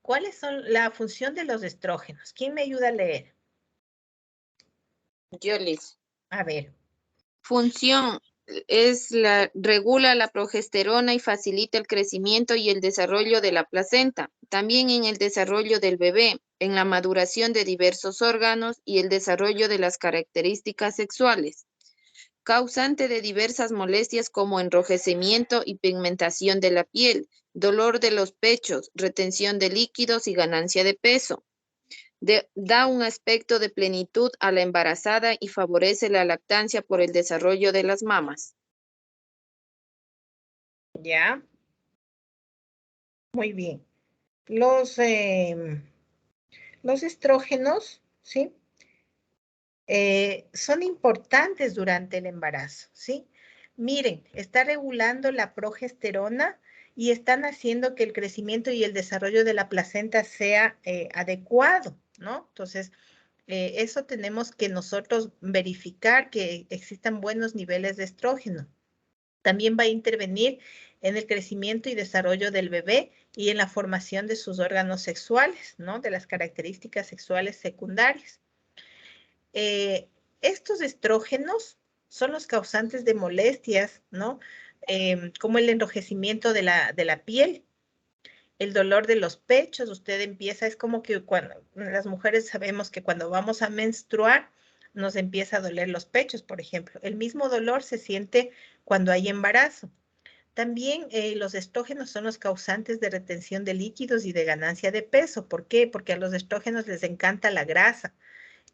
¿Cuáles son la función de los estrógenos? ¿Quién me ayuda a leer? Yo les. A ver. Función regula la progesterona y facilita el crecimiento y el desarrollo de la placenta. También en el desarrollo del bebé, en la maduración de diversos órganos y el desarrollo de las características sexuales. Causante de diversas molestias como enrojecimiento y pigmentación de la piel, dolor de los pechos, retención de líquidos y ganancia de peso. Da un aspecto de plenitud a la embarazada y favorece la lactancia por el desarrollo de las mamas. Ya. Muy bien. Los estrógenos, ¿sí? Son importantes durante el embarazo, ¿sí? Miren, está regulando la progesterona y están haciendo que el crecimiento y el desarrollo de la placenta sea adecuado, ¿no? Entonces, eso tenemos que nosotros verificar que existan buenos niveles de estrógeno. También va a intervenir en el crecimiento y desarrollo del bebé y en la formación de sus órganos sexuales, ¿no? De las características sexuales secundarias. Estos estrógenos son los causantes de molestias, ¿no? Como el enrojecimiento de la piel, el dolor de los pechos. Usted empieza, es como que cuando las mujeres sabemos que cuando vamos a menstruar, nos empieza a doler los pechos, por ejemplo. El mismo dolor se siente cuando hay embarazo. También los estrógenos son los causantes de retención de líquidos y de ganancia de peso. ¿Por qué? Porque a los estrógenos les encanta la grasa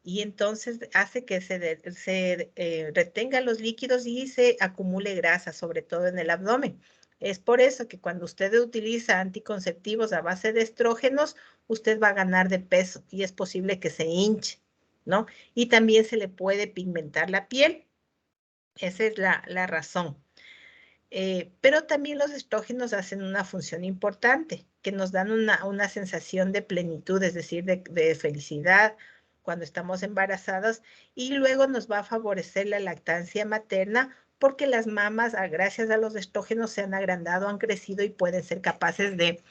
y entonces hace que se retengan los líquidos y se acumule grasa, sobre todo en el abdomen. Es por eso que cuando usted utiliza anticonceptivos a base de estrógenos, usted va a ganar de peso y es posible que se hinche, ¿no? Y también se le puede pigmentar la piel. Esa es la razón. Pero también los estrógenos hacen una función importante, que nos dan una sensación de plenitud, es decir, de felicidad cuando estamos embarazadas, y luego nos va a favorecer la lactancia materna porque las mamas, gracias a los estrógenos, se han agrandado, han crecido y pueden ser capaces de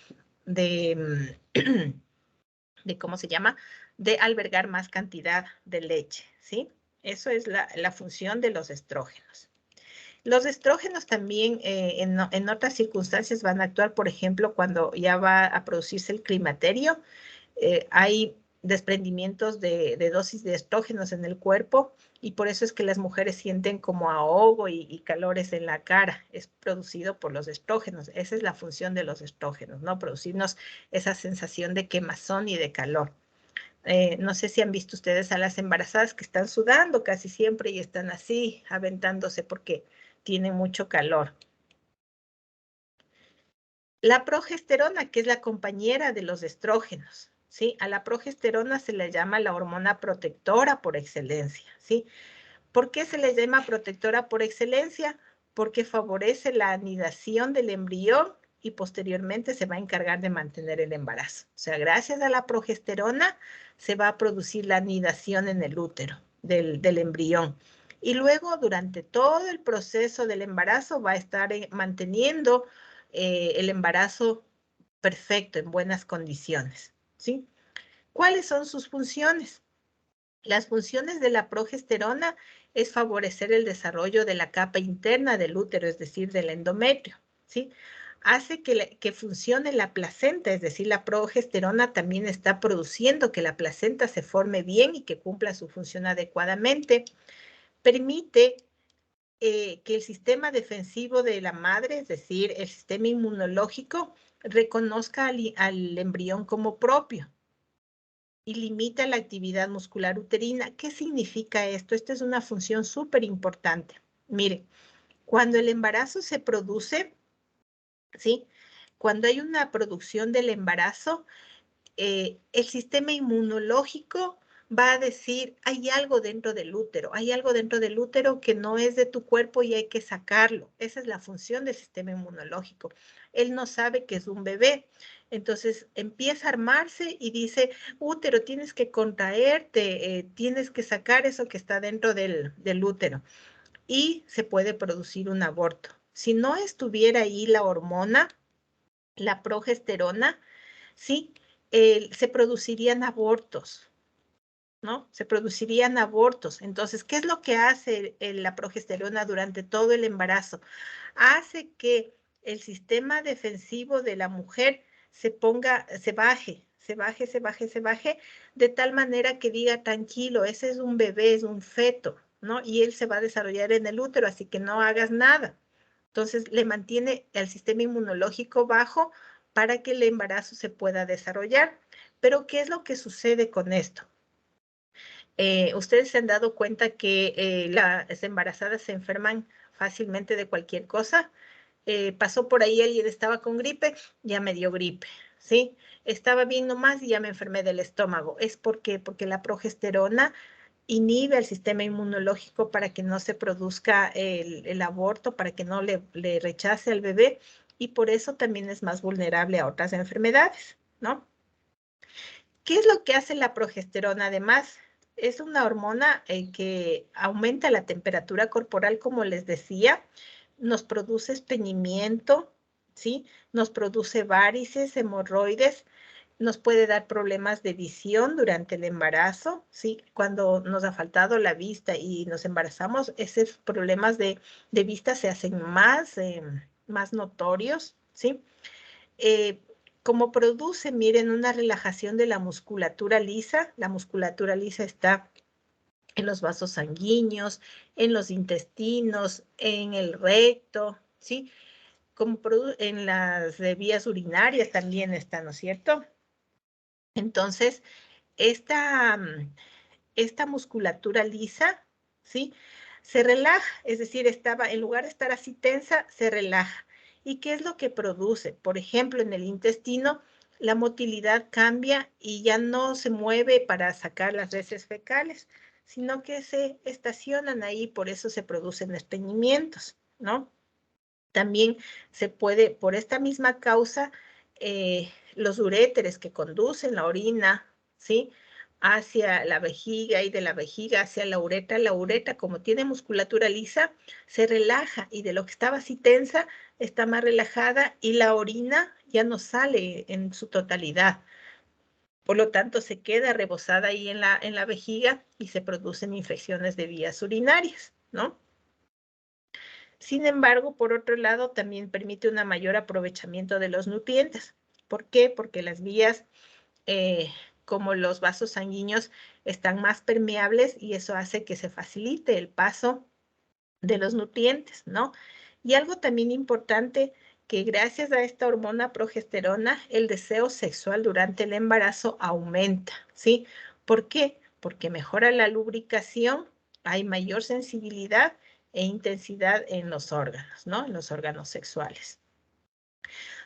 ¿cómo se llama? De albergar más cantidad de leche, ¿sí? Eso es la función de los estrógenos. Los estrógenos también en otras circunstancias van a actuar, por ejemplo, cuando ya va a producirse el climaterio, hay desprendimientos de dosis de estrógenos en el cuerpo y por eso es que las mujeres sienten como ahogo y calores en la cara. Es producido por los estrógenos. Esa es la función de los estrógenos, ¿no? Producirnos esa sensación de quemazón y de calor. No sé si han visto ustedes a las embarazadas que están sudando casi siempre y están así, aventándose porque tienen mucho calor. La progesterona, que es la compañera de los estrógenos, ¿sí? A la progesterona se le llama la hormona protectora por excelencia, ¿sí? ¿Por qué se le llama protectora por excelencia? Porque favorece la anidación del embrión y posteriormente se va a encargar de mantener el embarazo. O sea, gracias a la progesterona se va a producir la anidación en el útero del embrión. Y luego, durante todo el proceso del embarazo, va a estar manteniendo el embarazo perfecto, en buenas condiciones, ¿sí? ¿Cuáles son sus funciones? Las funciones de la progesterona es favorecer el desarrollo de la capa interna del útero, es decir, del endometrio, ¿sí? Hace que funcione la placenta, es decir, la progesterona también está produciendo que la placenta se forme bien y que cumpla su función adecuadamente. Permite que el sistema defensivo de la madre, es decir, el sistema inmunológico, reconozca al embrión como propio y limita la actividad muscular uterina. ¿Qué significa esto? Esta es una función súper importante. Mire, cuando el embarazo se produce, ¿sí? Cuando hay una producción del embarazo, el sistema inmunológico va a decir, hay algo dentro del útero que no es de tu cuerpo y hay que sacarlo. Esa es la función del sistema inmunológico. Él no sabe que es un bebé. Entonces empieza a armarse y dice, útero, tienes que contraerte, tienes que sacar eso que está dentro del útero. Y se puede producir un aborto. Si no estuviera ahí la hormona, la progesterona, ¿sí? se producirían abortos, ¿no? Se producirían abortos. Entonces, ¿qué es lo que hace la progesterona durante todo el embarazo? Hace que el sistema defensivo de la mujer se baje, de tal manera que diga, tranquilo, ese es un bebé, es un feto, ¿no? Y él se va a desarrollar en el útero, así que no hagas nada. Entonces, le mantiene el sistema inmunológico bajo para que el embarazo se pueda desarrollar. Pero, ¿qué es lo que sucede con esto? Ustedes se han dado cuenta que las embarazadas se enferman fácilmente de cualquier cosa. Pasó por ahí alguien, estaba con gripe, ya me dio gripe, ¿sí? Estaba bien nomás y ya me enfermé del estómago. ¿Es porque la progesterona inhibe el sistema inmunológico para que no se produzca el aborto, para que no le rechace al bebé, y por eso también es más vulnerable a otras enfermedades, ¿no? ¿Qué es lo que hace la progesterona? Además, es una hormona que aumenta la temperatura corporal, como les decía, nos produce estreñimiento, ¿sí? Nos produce varices, hemorroides, nos puede dar problemas de visión durante el embarazo, ¿sí? Cuando nos ha faltado la vista y nos embarazamos, esos problemas de vista se hacen más notorios, ¿sí? Como produce, miren, una relajación de la musculatura lisa. La musculatura lisa está en los vasos sanguíneos, en los intestinos, en el recto, ¿sí? Como en las vías urinarias también está, ¿no es cierto? Entonces, esta musculatura lisa, ¿sí? Se relaja, es decir, en lugar de estar así tensa, se relaja. ¿Y qué es lo que produce? Por ejemplo, en el intestino, la motilidad cambia y ya no se mueve para sacar las heces fecales, sino que se estacionan ahí, por eso se producen estreñimientos, ¿no? También se puede, por esta misma causa, los uréteres que conducen la orina, ¿sí?, hacia la vejiga y de la vejiga hacia la uretra, como tiene musculatura lisa, se relaja y de lo que estaba así tensa, está más relajada y la orina ya no sale en su totalidad. Por lo tanto, se queda rebosada ahí en la vejiga y se producen infecciones de vías urinarias, ¿no? Sin embargo, por otro lado, también permite un mayor aprovechamiento de los nutrientes. ¿Por qué? Porque las vías, como los vasos sanguíneos, están más permeables y eso hace que se facilite el paso de los nutrientes, ¿no? Y algo también importante, que gracias a esta hormona progesterona, el deseo sexual durante el embarazo aumenta, ¿sí? ¿Por qué? Porque mejora la lubricación, hay mayor sensibilidad e intensidad en los órganos, ¿no? En los órganos sexuales.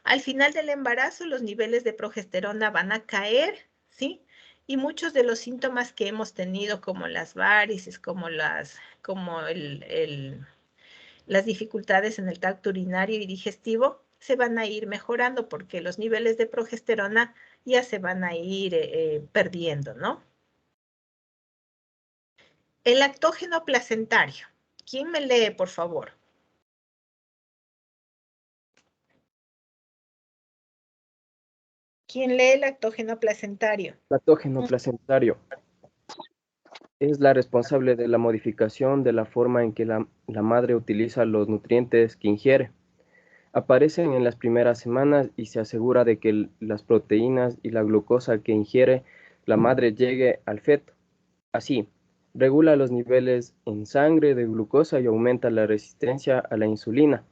Al final del embarazo, los niveles de progesterona van a caer, ¿sí? Y muchos de los síntomas que hemos tenido, como las varices, como las dificultades en el tracto urinario y digestivo, se van a ir mejorando porque los niveles de progesterona ya se van a ir perdiendo, ¿no? El lactógeno placentario. ¿Quién me lee, por favor? ¿Quién lee el lactógeno placentario? Lactógeno placentario es la responsable de la modificación de la forma en que la madre utiliza los nutrientes que ingiere. Aparecen en las primeras semanas y se asegura de que las proteínas y la glucosa que ingiere la madre llegue al feto. Así, regula los niveles en sangre de glucosa y aumenta la resistencia a la insulina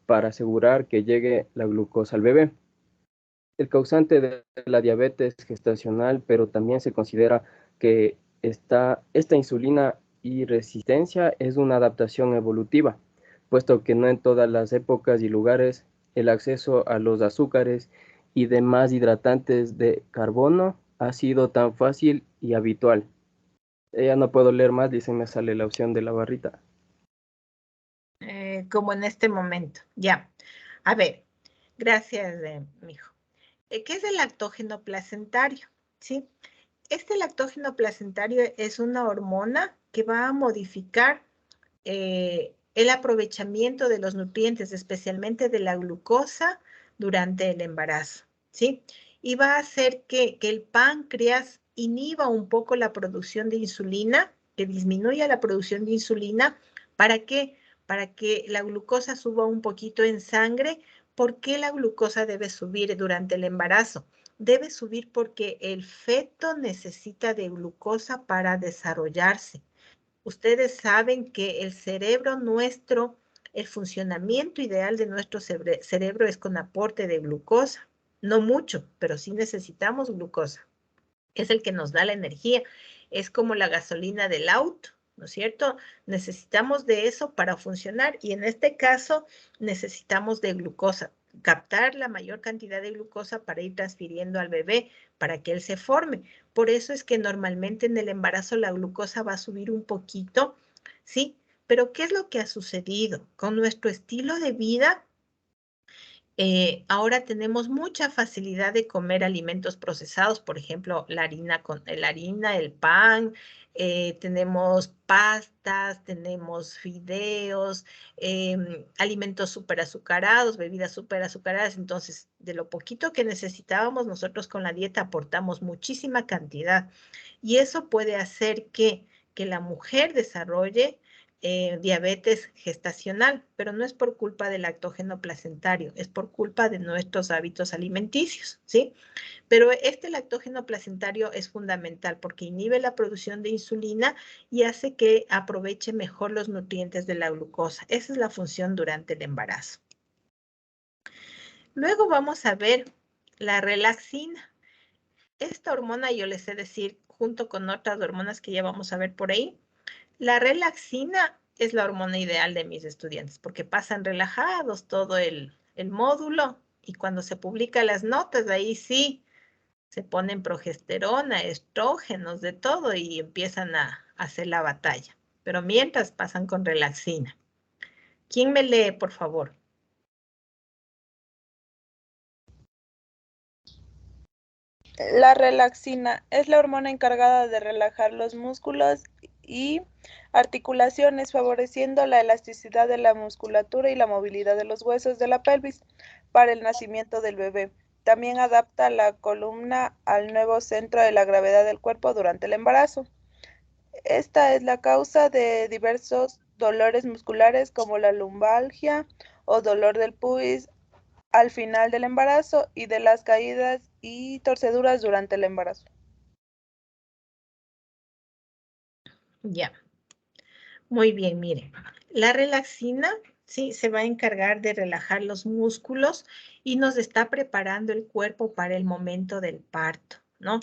para asegurar que llegue la glucosa al bebé. El causante de la diabetes gestacional, pero también se considera que esta insulina y resistencia es una adaptación evolutiva, puesto que no en todas las épocas y lugares el acceso a los azúcares y demás hidratantes de carbono ha sido tan fácil y habitual. Ya no puedo leer más, dice, me sale la opción de la barrita. Como en este momento, ya. A ver, gracias, mijo. ¿Qué es el lactógeno placentario? ¿Sí? Este lactógeno placentario es una hormona que va a modificar el aprovechamiento de los nutrientes, especialmente de la glucosa, durante el embarazo, ¿sí? y va a hacer que el páncreas inhiba un poco la producción de insulina, que disminuya la producción de insulina. ¿Para qué? Para que la glucosa suba un poquito en sangre. ¿Por qué la glucosa debe subir durante el embarazo? Debe subir porque el feto necesita de glucosa para desarrollarse. Ustedes saben que el cerebro nuestro, el funcionamiento ideal de nuestro cerebro es con aporte de glucosa. No mucho, pero sí necesitamos glucosa. Es el que nos da la energía. Es como la gasolina del auto, ¿no es cierto? Necesitamos de eso para funcionar y en este caso necesitamos de glucosa. Captar la mayor cantidad de glucosa para ir transfiriendo al bebé, para que él se forme. Por eso es que normalmente en el embarazo la glucosa va a subir un poquito, ¿sí? Pero ¿qué es lo que ha sucedido? Con nuestro estilo de vida, ahora tenemos mucha facilidad de comer alimentos procesados, por ejemplo, la harina, el pan, tenemos pastas, tenemos fideos, alimentos súper azucarados, bebidas súper azucaradas. Entonces, de lo poquito que necesitábamos, nosotros con la dieta aportamos muchísima cantidad. Y eso puede hacer que la mujer desarrolle diabetes gestacional, pero no es por culpa del lactógeno placentario, es por culpa de nuestros hábitos alimenticios, ¿sí? Pero este lactógeno placentario es fundamental porque inhibe la producción de insulina y hace que aproveche mejor los nutrientes de la glucosa. Esa es la función durante el embarazo. Luego vamos a ver la relaxina. Esta hormona, yo les sé decir, junto con otras hormonas que ya vamos a ver por ahí, la relaxina es la hormona ideal de mis estudiantes porque pasan relajados todo el módulo y cuando se publican las notas, ahí sí se ponen progesterona, estrógenos, de todo y empiezan a hacer la batalla. Pero mientras pasan con relaxina. ¿Quién me lee, por favor? La relaxina es la hormona encargada de relajar los músculos y articulaciones, favoreciendo la elasticidad de la musculatura y la movilidad de los huesos de la pelvis para el nacimiento del bebé. También adapta la columna al nuevo centro de la gravedad del cuerpo durante el embarazo. Esta es la causa de diversos dolores musculares como la lumbalgia o dolor del pubis al final del embarazo y de las caídas y torceduras durante el embarazo. Ya. Muy bien, mire. La relaxina, sí, se va a encargar de relajar los músculos y nos está preparando el cuerpo para el momento del parto, ¿no?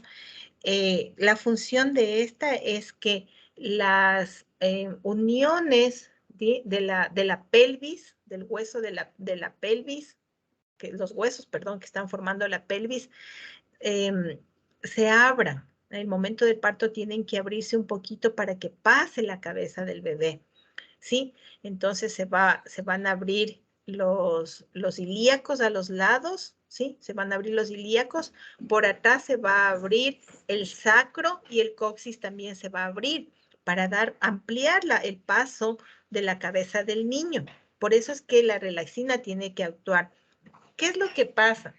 La función de esta es que las uniones de la pelvis, del hueso de la pelvis, los huesos, perdón, que están formando la pelvis, se abran. En el momento del parto tienen que abrirse un poquito para que pase la cabeza del bebé, ¿sí? Entonces se van a abrir los ilíacos a los lados, ¿sí? Se van a abrir los ilíacos. Por atrás se va a abrir el sacro y el coxis también se va a abrir para ampliar el paso de la cabeza del niño. Por eso es que la relaxina tiene que actuar. ¿Qué es lo que pasa?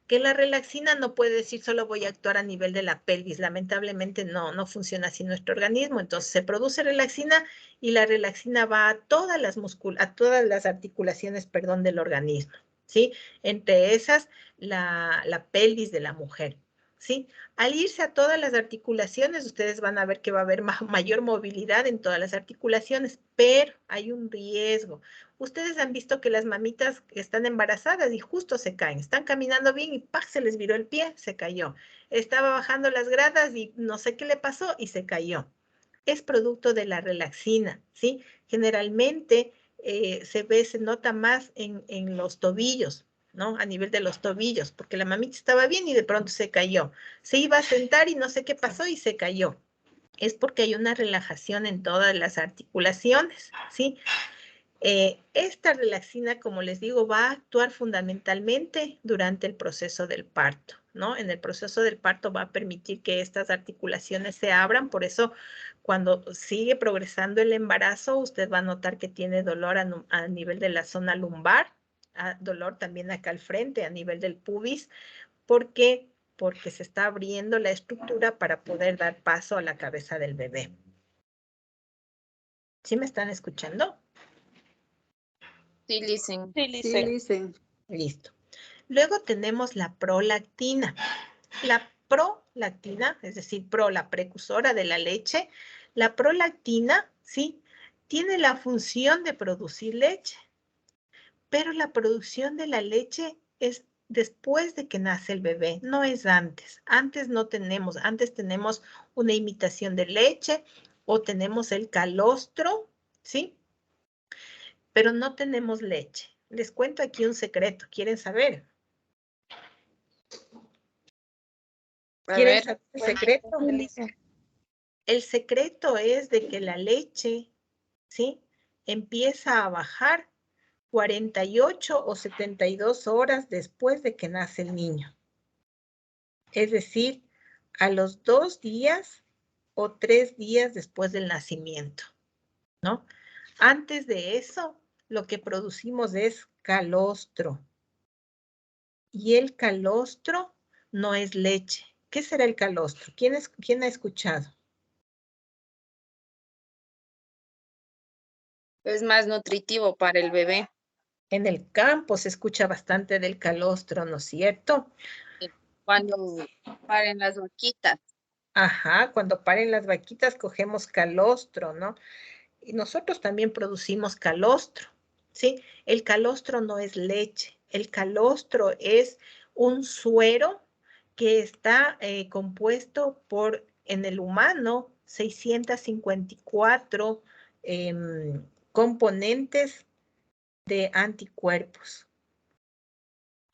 Que la relaxina no puede decir solo voy a actuar a nivel de la pelvis. Lamentablemente no funciona así nuestro organismo. Entonces se produce relaxina y la relaxina va a todas las articulaciones, perdón, del organismo, ¿sí? Entre esas, la pelvis de la mujer, ¿sí? Al irse a todas las articulaciones, ustedes van a ver que va a haber mayor movilidad en todas las articulaciones, pero hay un riesgo. Ustedes han visto que las mamitas están embarazadas y justo se caen. Están caminando bien y ¡pac! Se les viró el pie, se cayó. Estaba bajando las gradas y no sé qué le pasó y se cayó. Es producto de la relaxina, ¿sí? Generalmente se nota más en los tobillos, ¿no? A nivel de los tobillos, porque la mamita estaba bien y de pronto se cayó. Se iba a sentar y no sé qué pasó y se cayó. Es porque hay una relajación en todas las articulaciones, ¿sí? Esta relaxina, como les digo, va a actuar fundamentalmente durante el proceso del parto, ¿no? En el proceso del parto va a permitir que estas articulaciones se abran, por eso cuando sigue progresando el embarazo, usted va a notar que tiene dolor a nivel de la zona lumbar, dolor también acá al frente, a nivel del pubis, ¿Por qué? Porque se está abriendo la estructura para poder dar paso a la cabeza del bebé. ¿Sí me están escuchando? Sí, listen. Sí, Sí, Lice. listen. Listo. Luego tenemos la prolactina. La prolactina, es decir, la precursora de la leche, la prolactina, ¿sí? Tiene la función de producir leche, pero la producción de la leche es después de que nace el bebé, no es antes. Antes no tenemos, antes tenemos una imitación de leche o tenemos el calostro, ¿sí? Pero no tenemos leche. Les cuento aquí un secreto, ¿quieren saber? A ¿Quieren ver. saber el secreto? El secreto es de que la leche, ¿sí? Empieza a bajar 48 o 72 horas después de que nace el niño. Es decir, a los 2 días o 3 días después del nacimiento, ¿no? Antes de eso, lo que producimos es calostro. Y el calostro no es leche. ¿Qué será el calostro? ¿Quién ha escuchado? Es más nutritivo para el bebé. En el campo se escucha bastante del calostro, ¿no es cierto? Cuando paren las vaquitas. Ajá, cuando paren las vaquitas cogemos calostro, ¿no? Y nosotros también producimos calostro, ¿sí? El calostro no es leche, el calostro es un suero que está compuesto por, en el humano, 654 componentes de anticuerpos,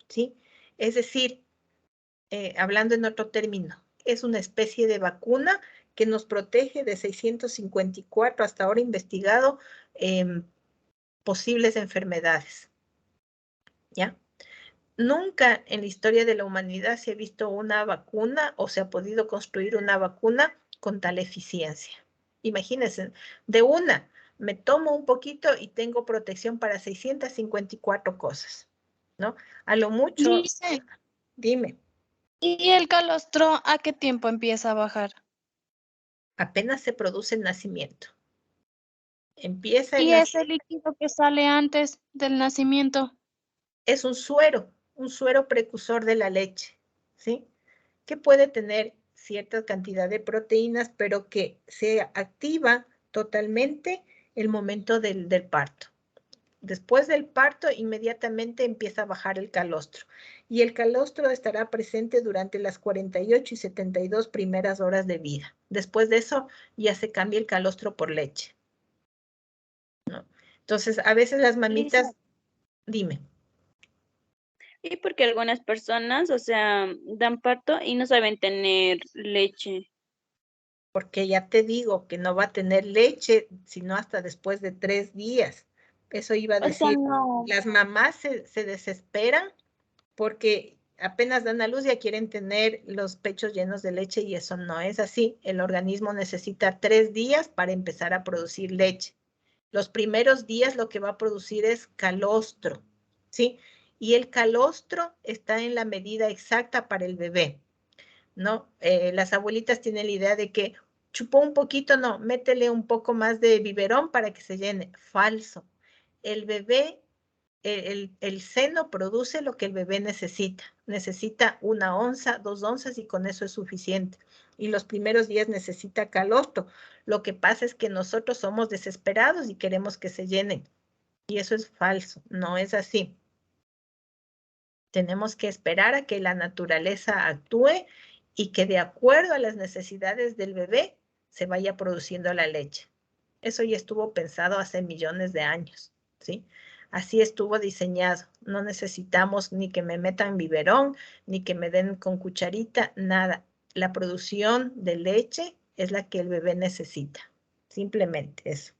¿sí? Es decir, hablando en otro término, es una especie de vacuna que nos protege de 654 hasta ahora investigado posibles enfermedades, ¿ya? Nunca en la historia de la humanidad se ha visto una vacuna o se ha podido construir una vacuna con tal eficiencia. Imagínense, de una, me tomo un poquito y tengo protección para 654 cosas, ¿no? A lo mucho, Dice, dime, ¿y el calostro a qué tiempo empieza a bajar? apenas se produce el nacimiento. Empieza el ¿Y ese nacimiento, líquido que sale antes del nacimiento? es un suero precursor de la leche, ¿sí? Que puede tener cierta cantidad de proteínas, pero que se activa totalmente el momento del parto. Después del parto, inmediatamente empieza a bajar el calostro. Y el calostro estará presente durante las 48 y 72 primeras horas de vida. Después de eso, ya se cambia el calostro por leche, ¿no? Entonces, a veces las mamitas, dime. Sí, porque algunas personas, o sea, dan parto y no saben tener leche. Porque ya te digo que no va a tener leche, sino hasta después de 3 días. Eso iba a O sea, decir, no. las mamás se desesperan porque apenas dan a luz ya quieren tener los pechos llenos de leche y eso no es así. El organismo necesita 3 días para empezar a producir leche. Los primeros días lo que va a producir es calostro, ¿sí? Y el calostro está en la medida exacta para el bebé, ¿no? Las abuelitas tienen la idea de que chupó un poquito, no, métele un poco más de biberón para que se llene. Falso. El bebé, el seno produce lo que el bebé necesita. Necesita 1 onza, 2 onzas y con eso es suficiente. Y los primeros días necesita calostro. Lo que pasa es que nosotros somos desesperados y queremos que se llenen. Y eso es falso, no es así. Tenemos que esperar a que la naturaleza actúe y que de acuerdo a las necesidades del bebé se vaya produciendo la leche. Eso ya estuvo pensado hace millones de años, ¿sí? Así estuvo diseñado. No necesitamos ni que me metan biberón, ni que me den con cucharita, nada. La producción de leche es la que el bebé necesita. Simplemente eso.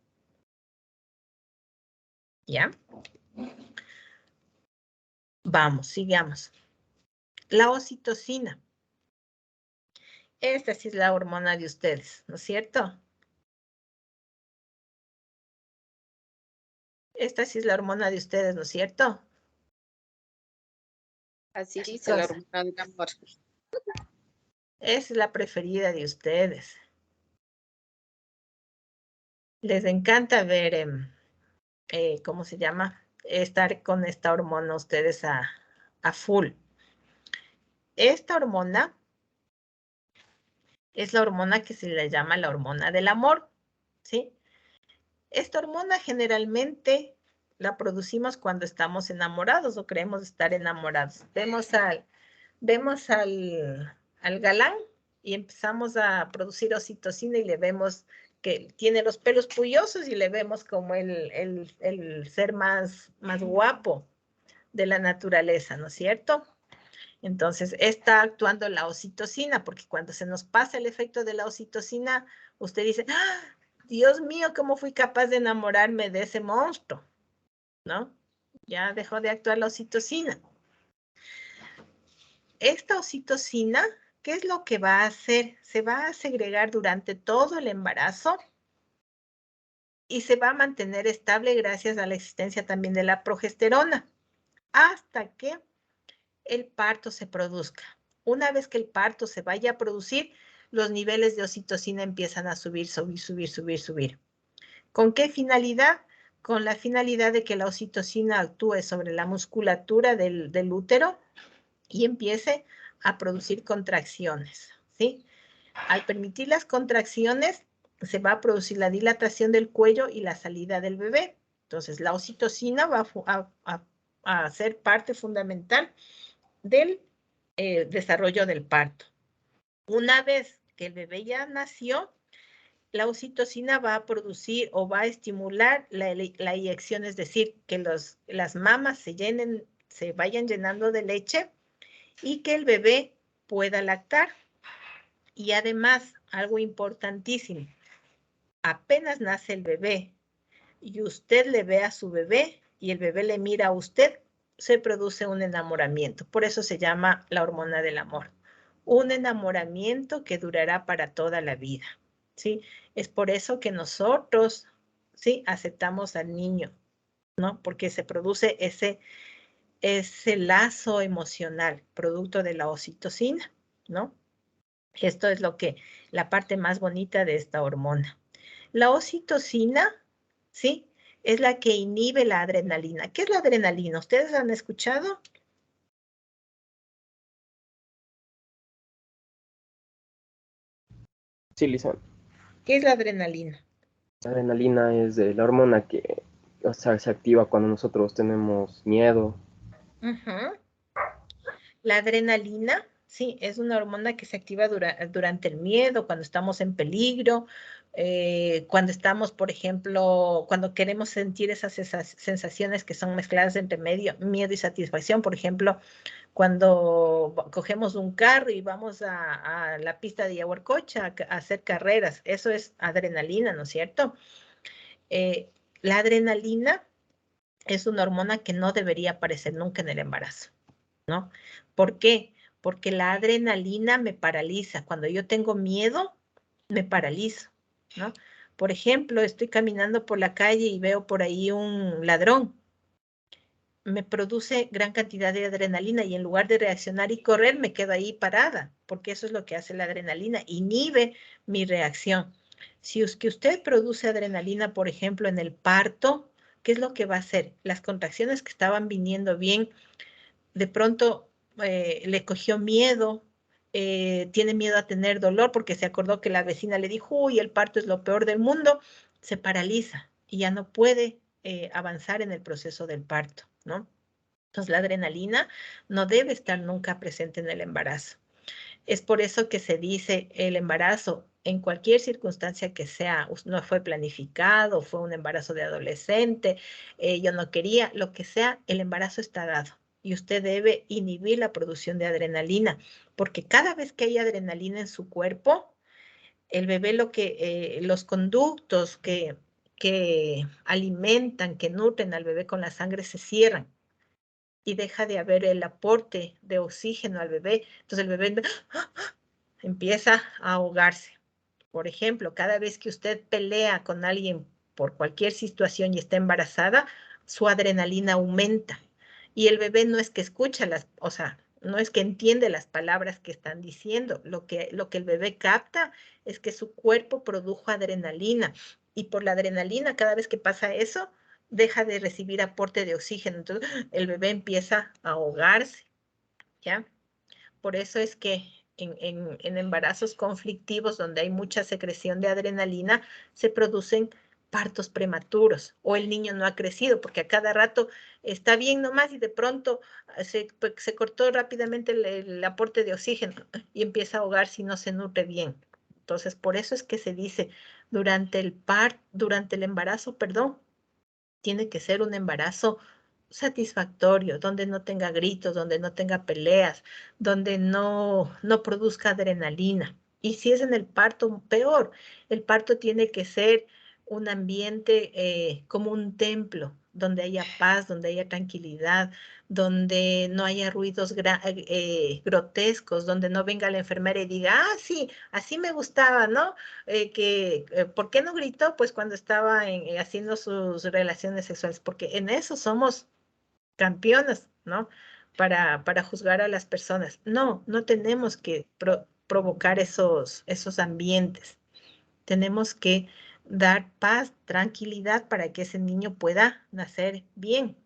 ¿Ya? Vamos, sigamos. La oxitocina. Esta sí es la hormona de ustedes, ¿no es cierto? Esta sí es la hormona de ustedes, ¿no es cierto? Así dice la Chicos, hormona del amor. es la preferida de ustedes. Les encanta ver, ¿cómo se llama? Estar con esta hormona ustedes a full. Esta hormona es la hormona que se le llama la hormona del amor, ¿sí? Esta hormona generalmente la producimos cuando estamos enamorados o creemos estar enamorados. Vemos al galán y empezamos a producir oxitocina y le vemos que tiene los pelos pullosos y le vemos como el ser más guapo de la naturaleza, ¿no es cierto? Entonces, está actuando la oxitocina, porque cuando se nos pasa el efecto de la oxitocina, usted dice, ¡ah! Dios mío, ¿cómo fui capaz de enamorarme de ese monstruo? ¿No? Ya dejó de actuar la oxitocina. Esta oxitocina, ¿qué es lo que va a hacer? Se va a segregar durante todo el embarazo y se va a mantener estable gracias a la existencia también de la progesterona, hasta que el parto se produzca. Una vez que el parto se vaya a producir, los niveles de oxitocina empiezan a subir. ¿Con qué finalidad? Con la finalidad de que la oxitocina actúe sobre la musculatura del útero y empiece a producir contracciones, ¿sí? Al permitir las contracciones, se va a producir la dilatación del cuello y la salida del bebé. Entonces, la oxitocina va a ser parte fundamental del desarrollo del parto. Una vez que el bebé ya nació, la oxitocina va a producir o va a estimular la eyección, es decir, que las mamas se vayan llenando de leche y que el bebé pueda lactar. Y además, algo importantísimo, apenas nace el bebé y usted le ve a su bebé y el bebé le mira a usted, se produce un enamoramiento. Por eso se llama la hormona del amor. Un enamoramiento que durará para toda la vida, ¿sí? Es por eso que nosotros, ¿sí? Aceptamos al niño, ¿no? Porque se produce ese lazo emocional, producto de la oxitocina, ¿no? Esto es la parte más bonita de esta hormona. La oxitocina, ¿sí? Es la que inhibe la adrenalina. ¿Qué es la adrenalina? ¿Ustedes han escuchado? Sí, Lisa. ¿Qué es la adrenalina? La adrenalina es la hormona que, o sea, se activa cuando nosotros tenemos miedo. La adrenalina, sí, es una hormona que se activa durante el miedo, cuando estamos en peligro, cuando estamos, por ejemplo, cuando queremos sentir esas sensaciones que son mezcladas entre miedo y satisfacción. Por ejemplo, cuando cogemos un carro y vamos a la pista de Yaguarcocha a hacer carreras, eso es adrenalina, ¿no es cierto? La adrenalina es una hormona que no debería aparecer nunca en el embarazo, ¿no? ¿Por qué? Porque la adrenalina me paraliza. Cuando yo tengo miedo, me paralizo, ¿no? Por ejemplo, estoy caminando por la calle y veo por ahí un ladrón. Me produce gran cantidad de adrenalina y en lugar de reaccionar y correr, me quedo ahí parada, porque eso es lo que hace la adrenalina, inhibe mi reacción. Si es que usted produce adrenalina, por ejemplo, en el parto, ¿qué es lo que va a hacer? Las contracciones que estaban viniendo bien, de pronto le cogió miedo, tiene miedo a tener dolor porque se acordó que la vecina le dijo, uy, el parto es lo peor del mundo, se paraliza y ya no puede avanzar en el proceso del parto, ¿no? Entonces la adrenalina no debe estar nunca presente en el embarazo. Es por eso que se dice el embarazo, en cualquier circunstancia que sea, no fue planificado, fue un embarazo de adolescente, yo no quería, lo que sea, el embarazo está dado. Y usted debe inhibir la producción de adrenalina, porque cada vez que hay adrenalina en su cuerpo, el bebé los conductos que alimentan, que nutren al bebé con la sangre se cierran y deja de haber el aporte de oxígeno al bebé. Entonces el bebé empieza a ahogarse. Por ejemplo, cada vez que usted pelea con alguien por cualquier situación y está embarazada, su adrenalina aumenta. Y el bebé no es que escucha o sea, no es que entiende las palabras que están diciendo. Lo que el bebé capta es que su cuerpo produjo adrenalina. Y por la adrenalina, cada vez que pasa eso, deja de recibir aporte de oxígeno. Entonces, el bebé empieza a ahogarse, ¿ya? Por eso es que en embarazos conflictivos, donde hay mucha secreción de adrenalina, se producen partos prematuros o el niño no ha crecido, porque a cada rato está bien nomás y de pronto se cortó rápidamente el aporte de oxígeno y empieza a ahogarse y no se nutre bien. Entonces, por eso es que se dice durante el embarazo, perdón, tiene que ser un embarazo satisfactorio, donde no tenga gritos, donde no tenga peleas, donde no produzca adrenalina. Y si es en el parto, peor. El parto tiene que ser un ambiente como un templo, donde haya paz, donde haya tranquilidad, donde no haya ruidos grotescos, donde no venga la enfermera y diga, ah, sí, así me gustaba, ¿no? ¿Por qué no gritó? Pues cuando estaba haciendo sus relaciones sexuales, porque en eso somos campeonas, ¿no? Para juzgar a las personas. No tenemos que provocar esos ambientes. Tenemos que dar paz, tranquilidad para que ese niño pueda nacer bien,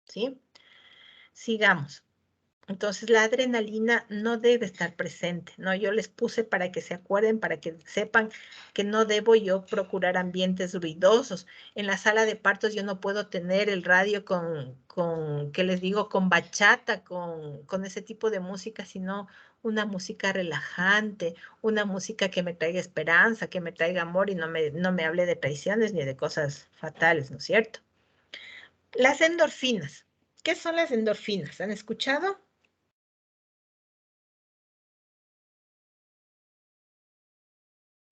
¿sí? Sigamos. Entonces, la adrenalina no debe estar presente, ¿no? Yo les puse para que se acuerden, para que sepan que no debo yo procurar ambientes ruidosos. En la sala de partos yo no puedo tener el radio ¿qué les digo? Con bachata, con ese tipo de música, sino una música relajante, una música que me traiga esperanza, que me traiga amor y no me hable de traiciones ni de cosas fatales, ¿no es cierto? Las endorfinas. ¿Qué son las endorfinas? ¿Han escuchado?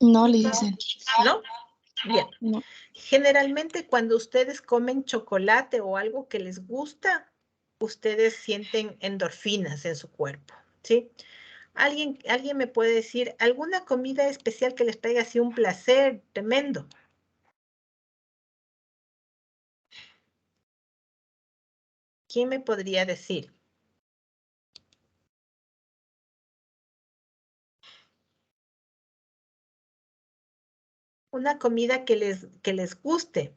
No, le dicen. ¿No? Bien. No. Generalmente cuando ustedes comen chocolate o algo que les gusta, ustedes sienten endorfinas en su cuerpo, ¿sí? ¿Alguien me puede decir alguna comida especial que les traiga así un placer tremendo? ¿Quién me podría decir? Una comida que les guste.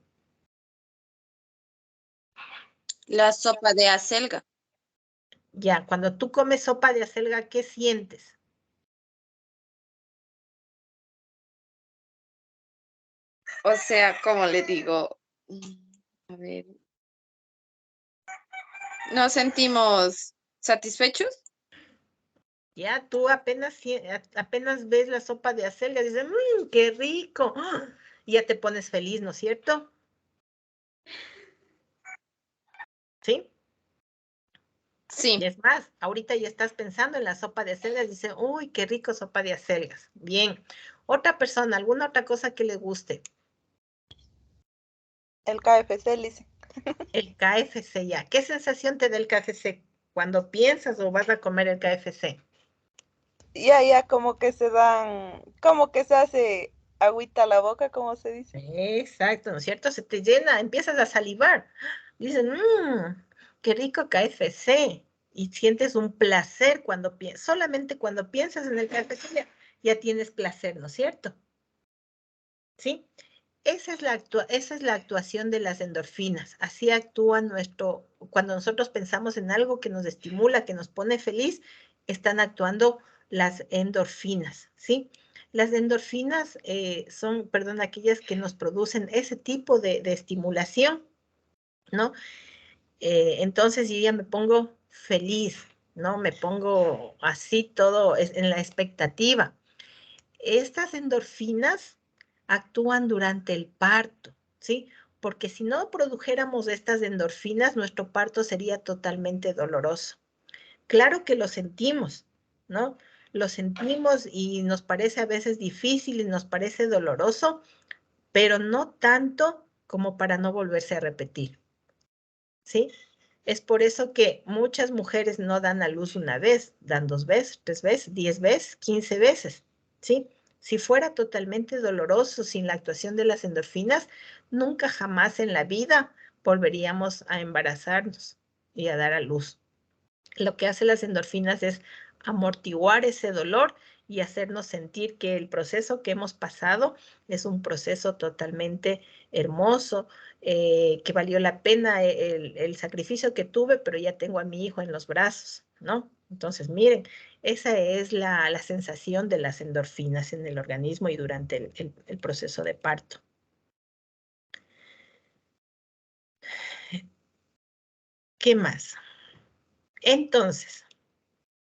La sopa de acelga. Ya, cuando tú comes sopa de acelga, ¿qué sientes? O sea, como le digo, a ver, ¿nos sentimos satisfechos? Ya, tú apenas ves la sopa de acelga, dices, qué rico. Y ya te pones feliz, ¿no es cierto? ¿Sí? Sí. Y es más, ahorita ya estás pensando en la sopa de acelgas, dice, uy, qué rico sopa de acelgas. Bien. Otra persona, ¿alguna otra cosa que le guste? El KFC, Lice. El KFC, ya. ¿Qué sensación te da el KFC cuando piensas o vas a comer el KFC? Ya, como que se hace agüita a la boca, como se dice. Exacto, ¿no es cierto? Se te llena, empiezas a salivar. Dicen, qué rico KFC. Y sientes un placer solamente cuando piensas en el KFC ya tienes placer, ¿no es cierto? ¿Sí? Esa es la actuación de las endorfinas. Así actúa cuando nosotros pensamos en algo que nos estimula, que nos pone feliz, están actuando las endorfinas, ¿sí? Las endorfinas son, aquellas que nos producen ese tipo de estimulación, ¿no? Entonces yo ya me pongo feliz, ¿no? Me pongo así todo en la expectativa. Estas endorfinas actúan durante el parto, ¿sí? Porque si no produjéramos estas endorfinas, nuestro parto sería totalmente doloroso. Claro que lo sentimos, ¿no? Lo sentimos y nos parece a veces difícil y nos parece doloroso, pero no tanto como para no volverse a repetir, ¿sí? Es por eso que muchas mujeres no dan a luz una vez, dan 2 veces, 3 veces, 10 veces, 15 veces, ¿sí? Si fuera totalmente doloroso sin la actuación de las endorfinas, nunca jamás en la vida volveríamos a embarazarnos y a dar a luz. Lo que hacen las endorfinas es amortiguar ese dolor y hacernos sentir que el proceso que hemos pasado es un proceso totalmente hermoso, que valió la pena el sacrificio que tuve, pero ya tengo a mi hijo en los brazos, ¿no? Entonces, miren, esa es la sensación de las endorfinas en el organismo y durante el proceso de parto. ¿Qué más? Entonces,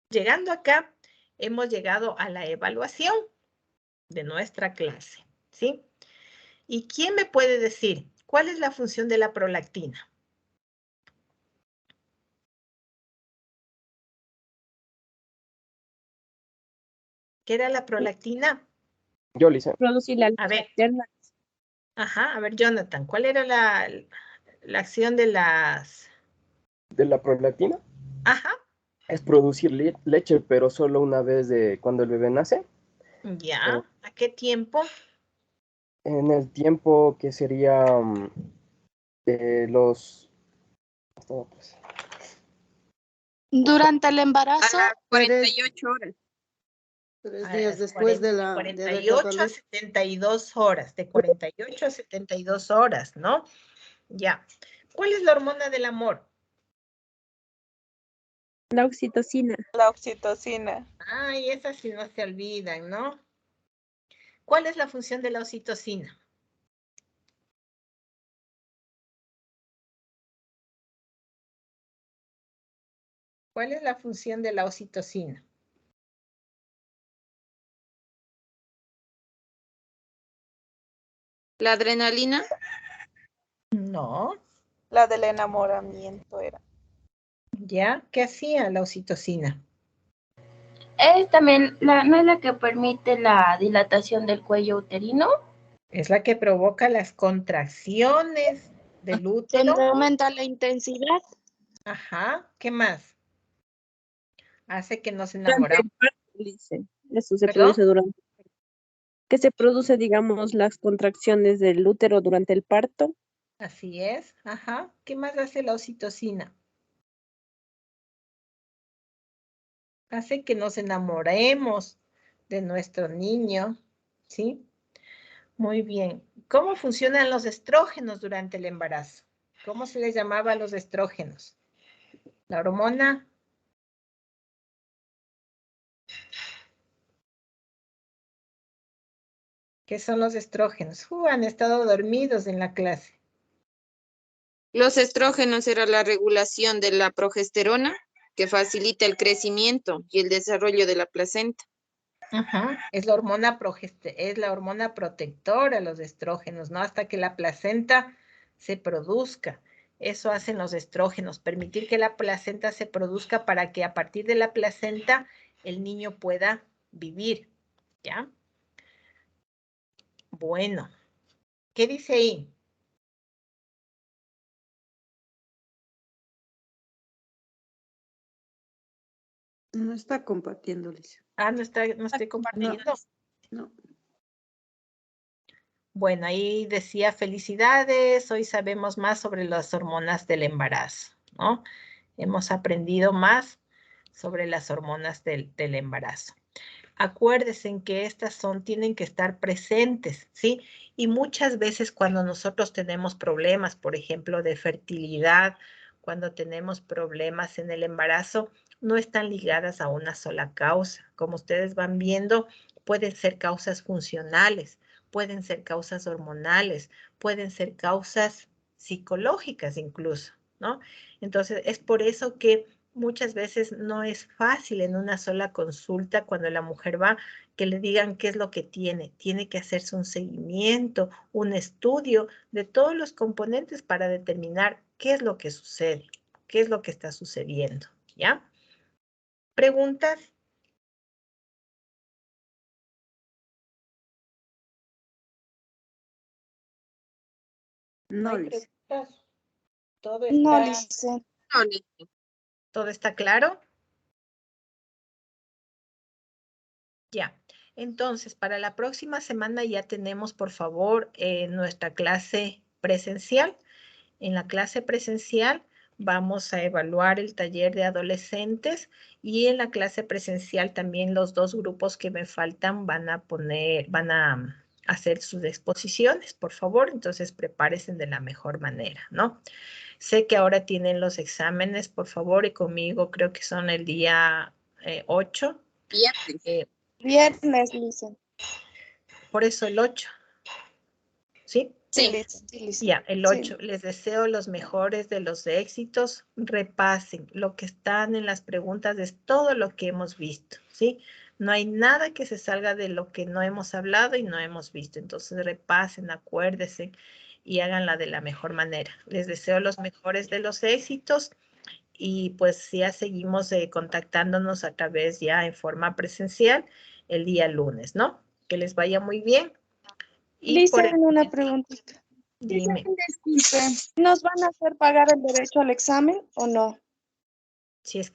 llegando acá, hemos llegado a la evaluación de nuestra clase, ¿sí? ¿Y quién me puede decir cuál es la función de la prolactina? ¿Qué era la prolactina? Yo, Lisa. Producir la A ver. materna. Ajá, a ver, Jonathan, ¿cuál era la acción de las... ¿De la prolactina? Ajá. Es producir leche, pero solo una vez de cuando el bebé nace. Ya, ¿a qué tiempo? En el tiempo que sería los... Durante el embarazo, A las 48 horas. 3 días después de haber 48 dado a luz. 72 horas, de 48 a 72 horas, ¿no? Ya. ¿Cuál es la hormona del amor? La oxitocina. La oxitocina. Ay, esas sí no se olvidan, ¿no? ¿Cuál es la función de la oxitocina? ¿Cuál es la función de la oxitocina? ¿La adrenalina? No. La del enamoramiento era. ¿Ya? ¿Qué hacía la oxitocina? Es también no es la que permite la dilatación del cuello uterino. Es la que provoca las contracciones del útero. donde aumenta la intensidad. Ajá. ¿Qué más? Hace que nos enamoramos. Eso se ¿Perdón? produce durante. Que se produce, digamos, las contracciones del útero durante el parto. Así es. Ajá. ¿Qué más hace la oxitocina? Hace que nos enamoremos de nuestro niño, ¿sí? Muy bien. ¿Cómo funcionan los estrógenos durante el embarazo? ¿Cómo se les llamaba a los estrógenos? La hormona. ¿Qué son los estrógenos? Han estado dormidos en la clase. Los estrógenos era la regulación de la progesterona que facilita el crecimiento y el desarrollo de la placenta. Ajá. Es la hormona protectora, los estrógenos, ¿no? Hasta que la placenta se produzca. Eso hacen los estrógenos, permitir que la placenta se produzca para que a partir de la placenta el niño pueda vivir, ¿ya? Bueno, ¿qué dice ahí? No está compartiendo, Lisa. Ah, no estoy compartiendo. No. Bueno, ahí decía felicidades, hoy sabemos más sobre las hormonas del embarazo, ¿no? Hemos aprendido más sobre las hormonas del embarazo. Acuérdense que estas tienen que estar presentes, ¿sí? Y muchas veces cuando nosotros tenemos problemas, por ejemplo, de fertilidad, cuando tenemos problemas en el embarazo, no están ligadas a una sola causa. Como ustedes van viendo, pueden ser causas funcionales, pueden ser causas hormonales, pueden ser causas psicológicas incluso, ¿no? Entonces, es por eso que muchas veces no es fácil en una sola consulta cuando la mujer va que le digan qué es lo que tiene. Tiene que hacerse un seguimiento, un estudio de todos los componentes para determinar qué es lo que sucede, qué es lo que está sucediendo, ¿ya? ¿Preguntas? No, ¿Hay Lisa. preguntas? ¿Todo No, está, Lisa. ¿todo está claro? Ya. Entonces, para la próxima semana ya tenemos, por favor, nuestra clase presencial. En la clase presencial vamos a evaluar el taller de adolescentes y en la clase presencial también los 2 grupos que me faltan van a hacer sus exposiciones, por favor. Entonces prepárense de la mejor manera, ¿no? Sé que ahora tienen los exámenes, por favor, y conmigo creo que son el día 8. Viernes, Lisa. Por eso el 8. ¿Sí? Sí. Ya, el 8. Sí. Les deseo los mejores de los éxitos. Repasen lo que están en las preguntas, es todo lo que hemos visto, ¿sí? No hay nada que se salga de lo que no hemos hablado y no hemos visto. Entonces repasen, acuérdense y háganla de la mejor manera. Les deseo los mejores de los éxitos y pues ya seguimos contactándonos a través ya en forma presencial el día lunes, ¿no? Que les vaya muy bien. Y Lisa, una preguntita. Dime. Disculpe, ¿nos van a hacer pagar el derecho al examen o no? Si es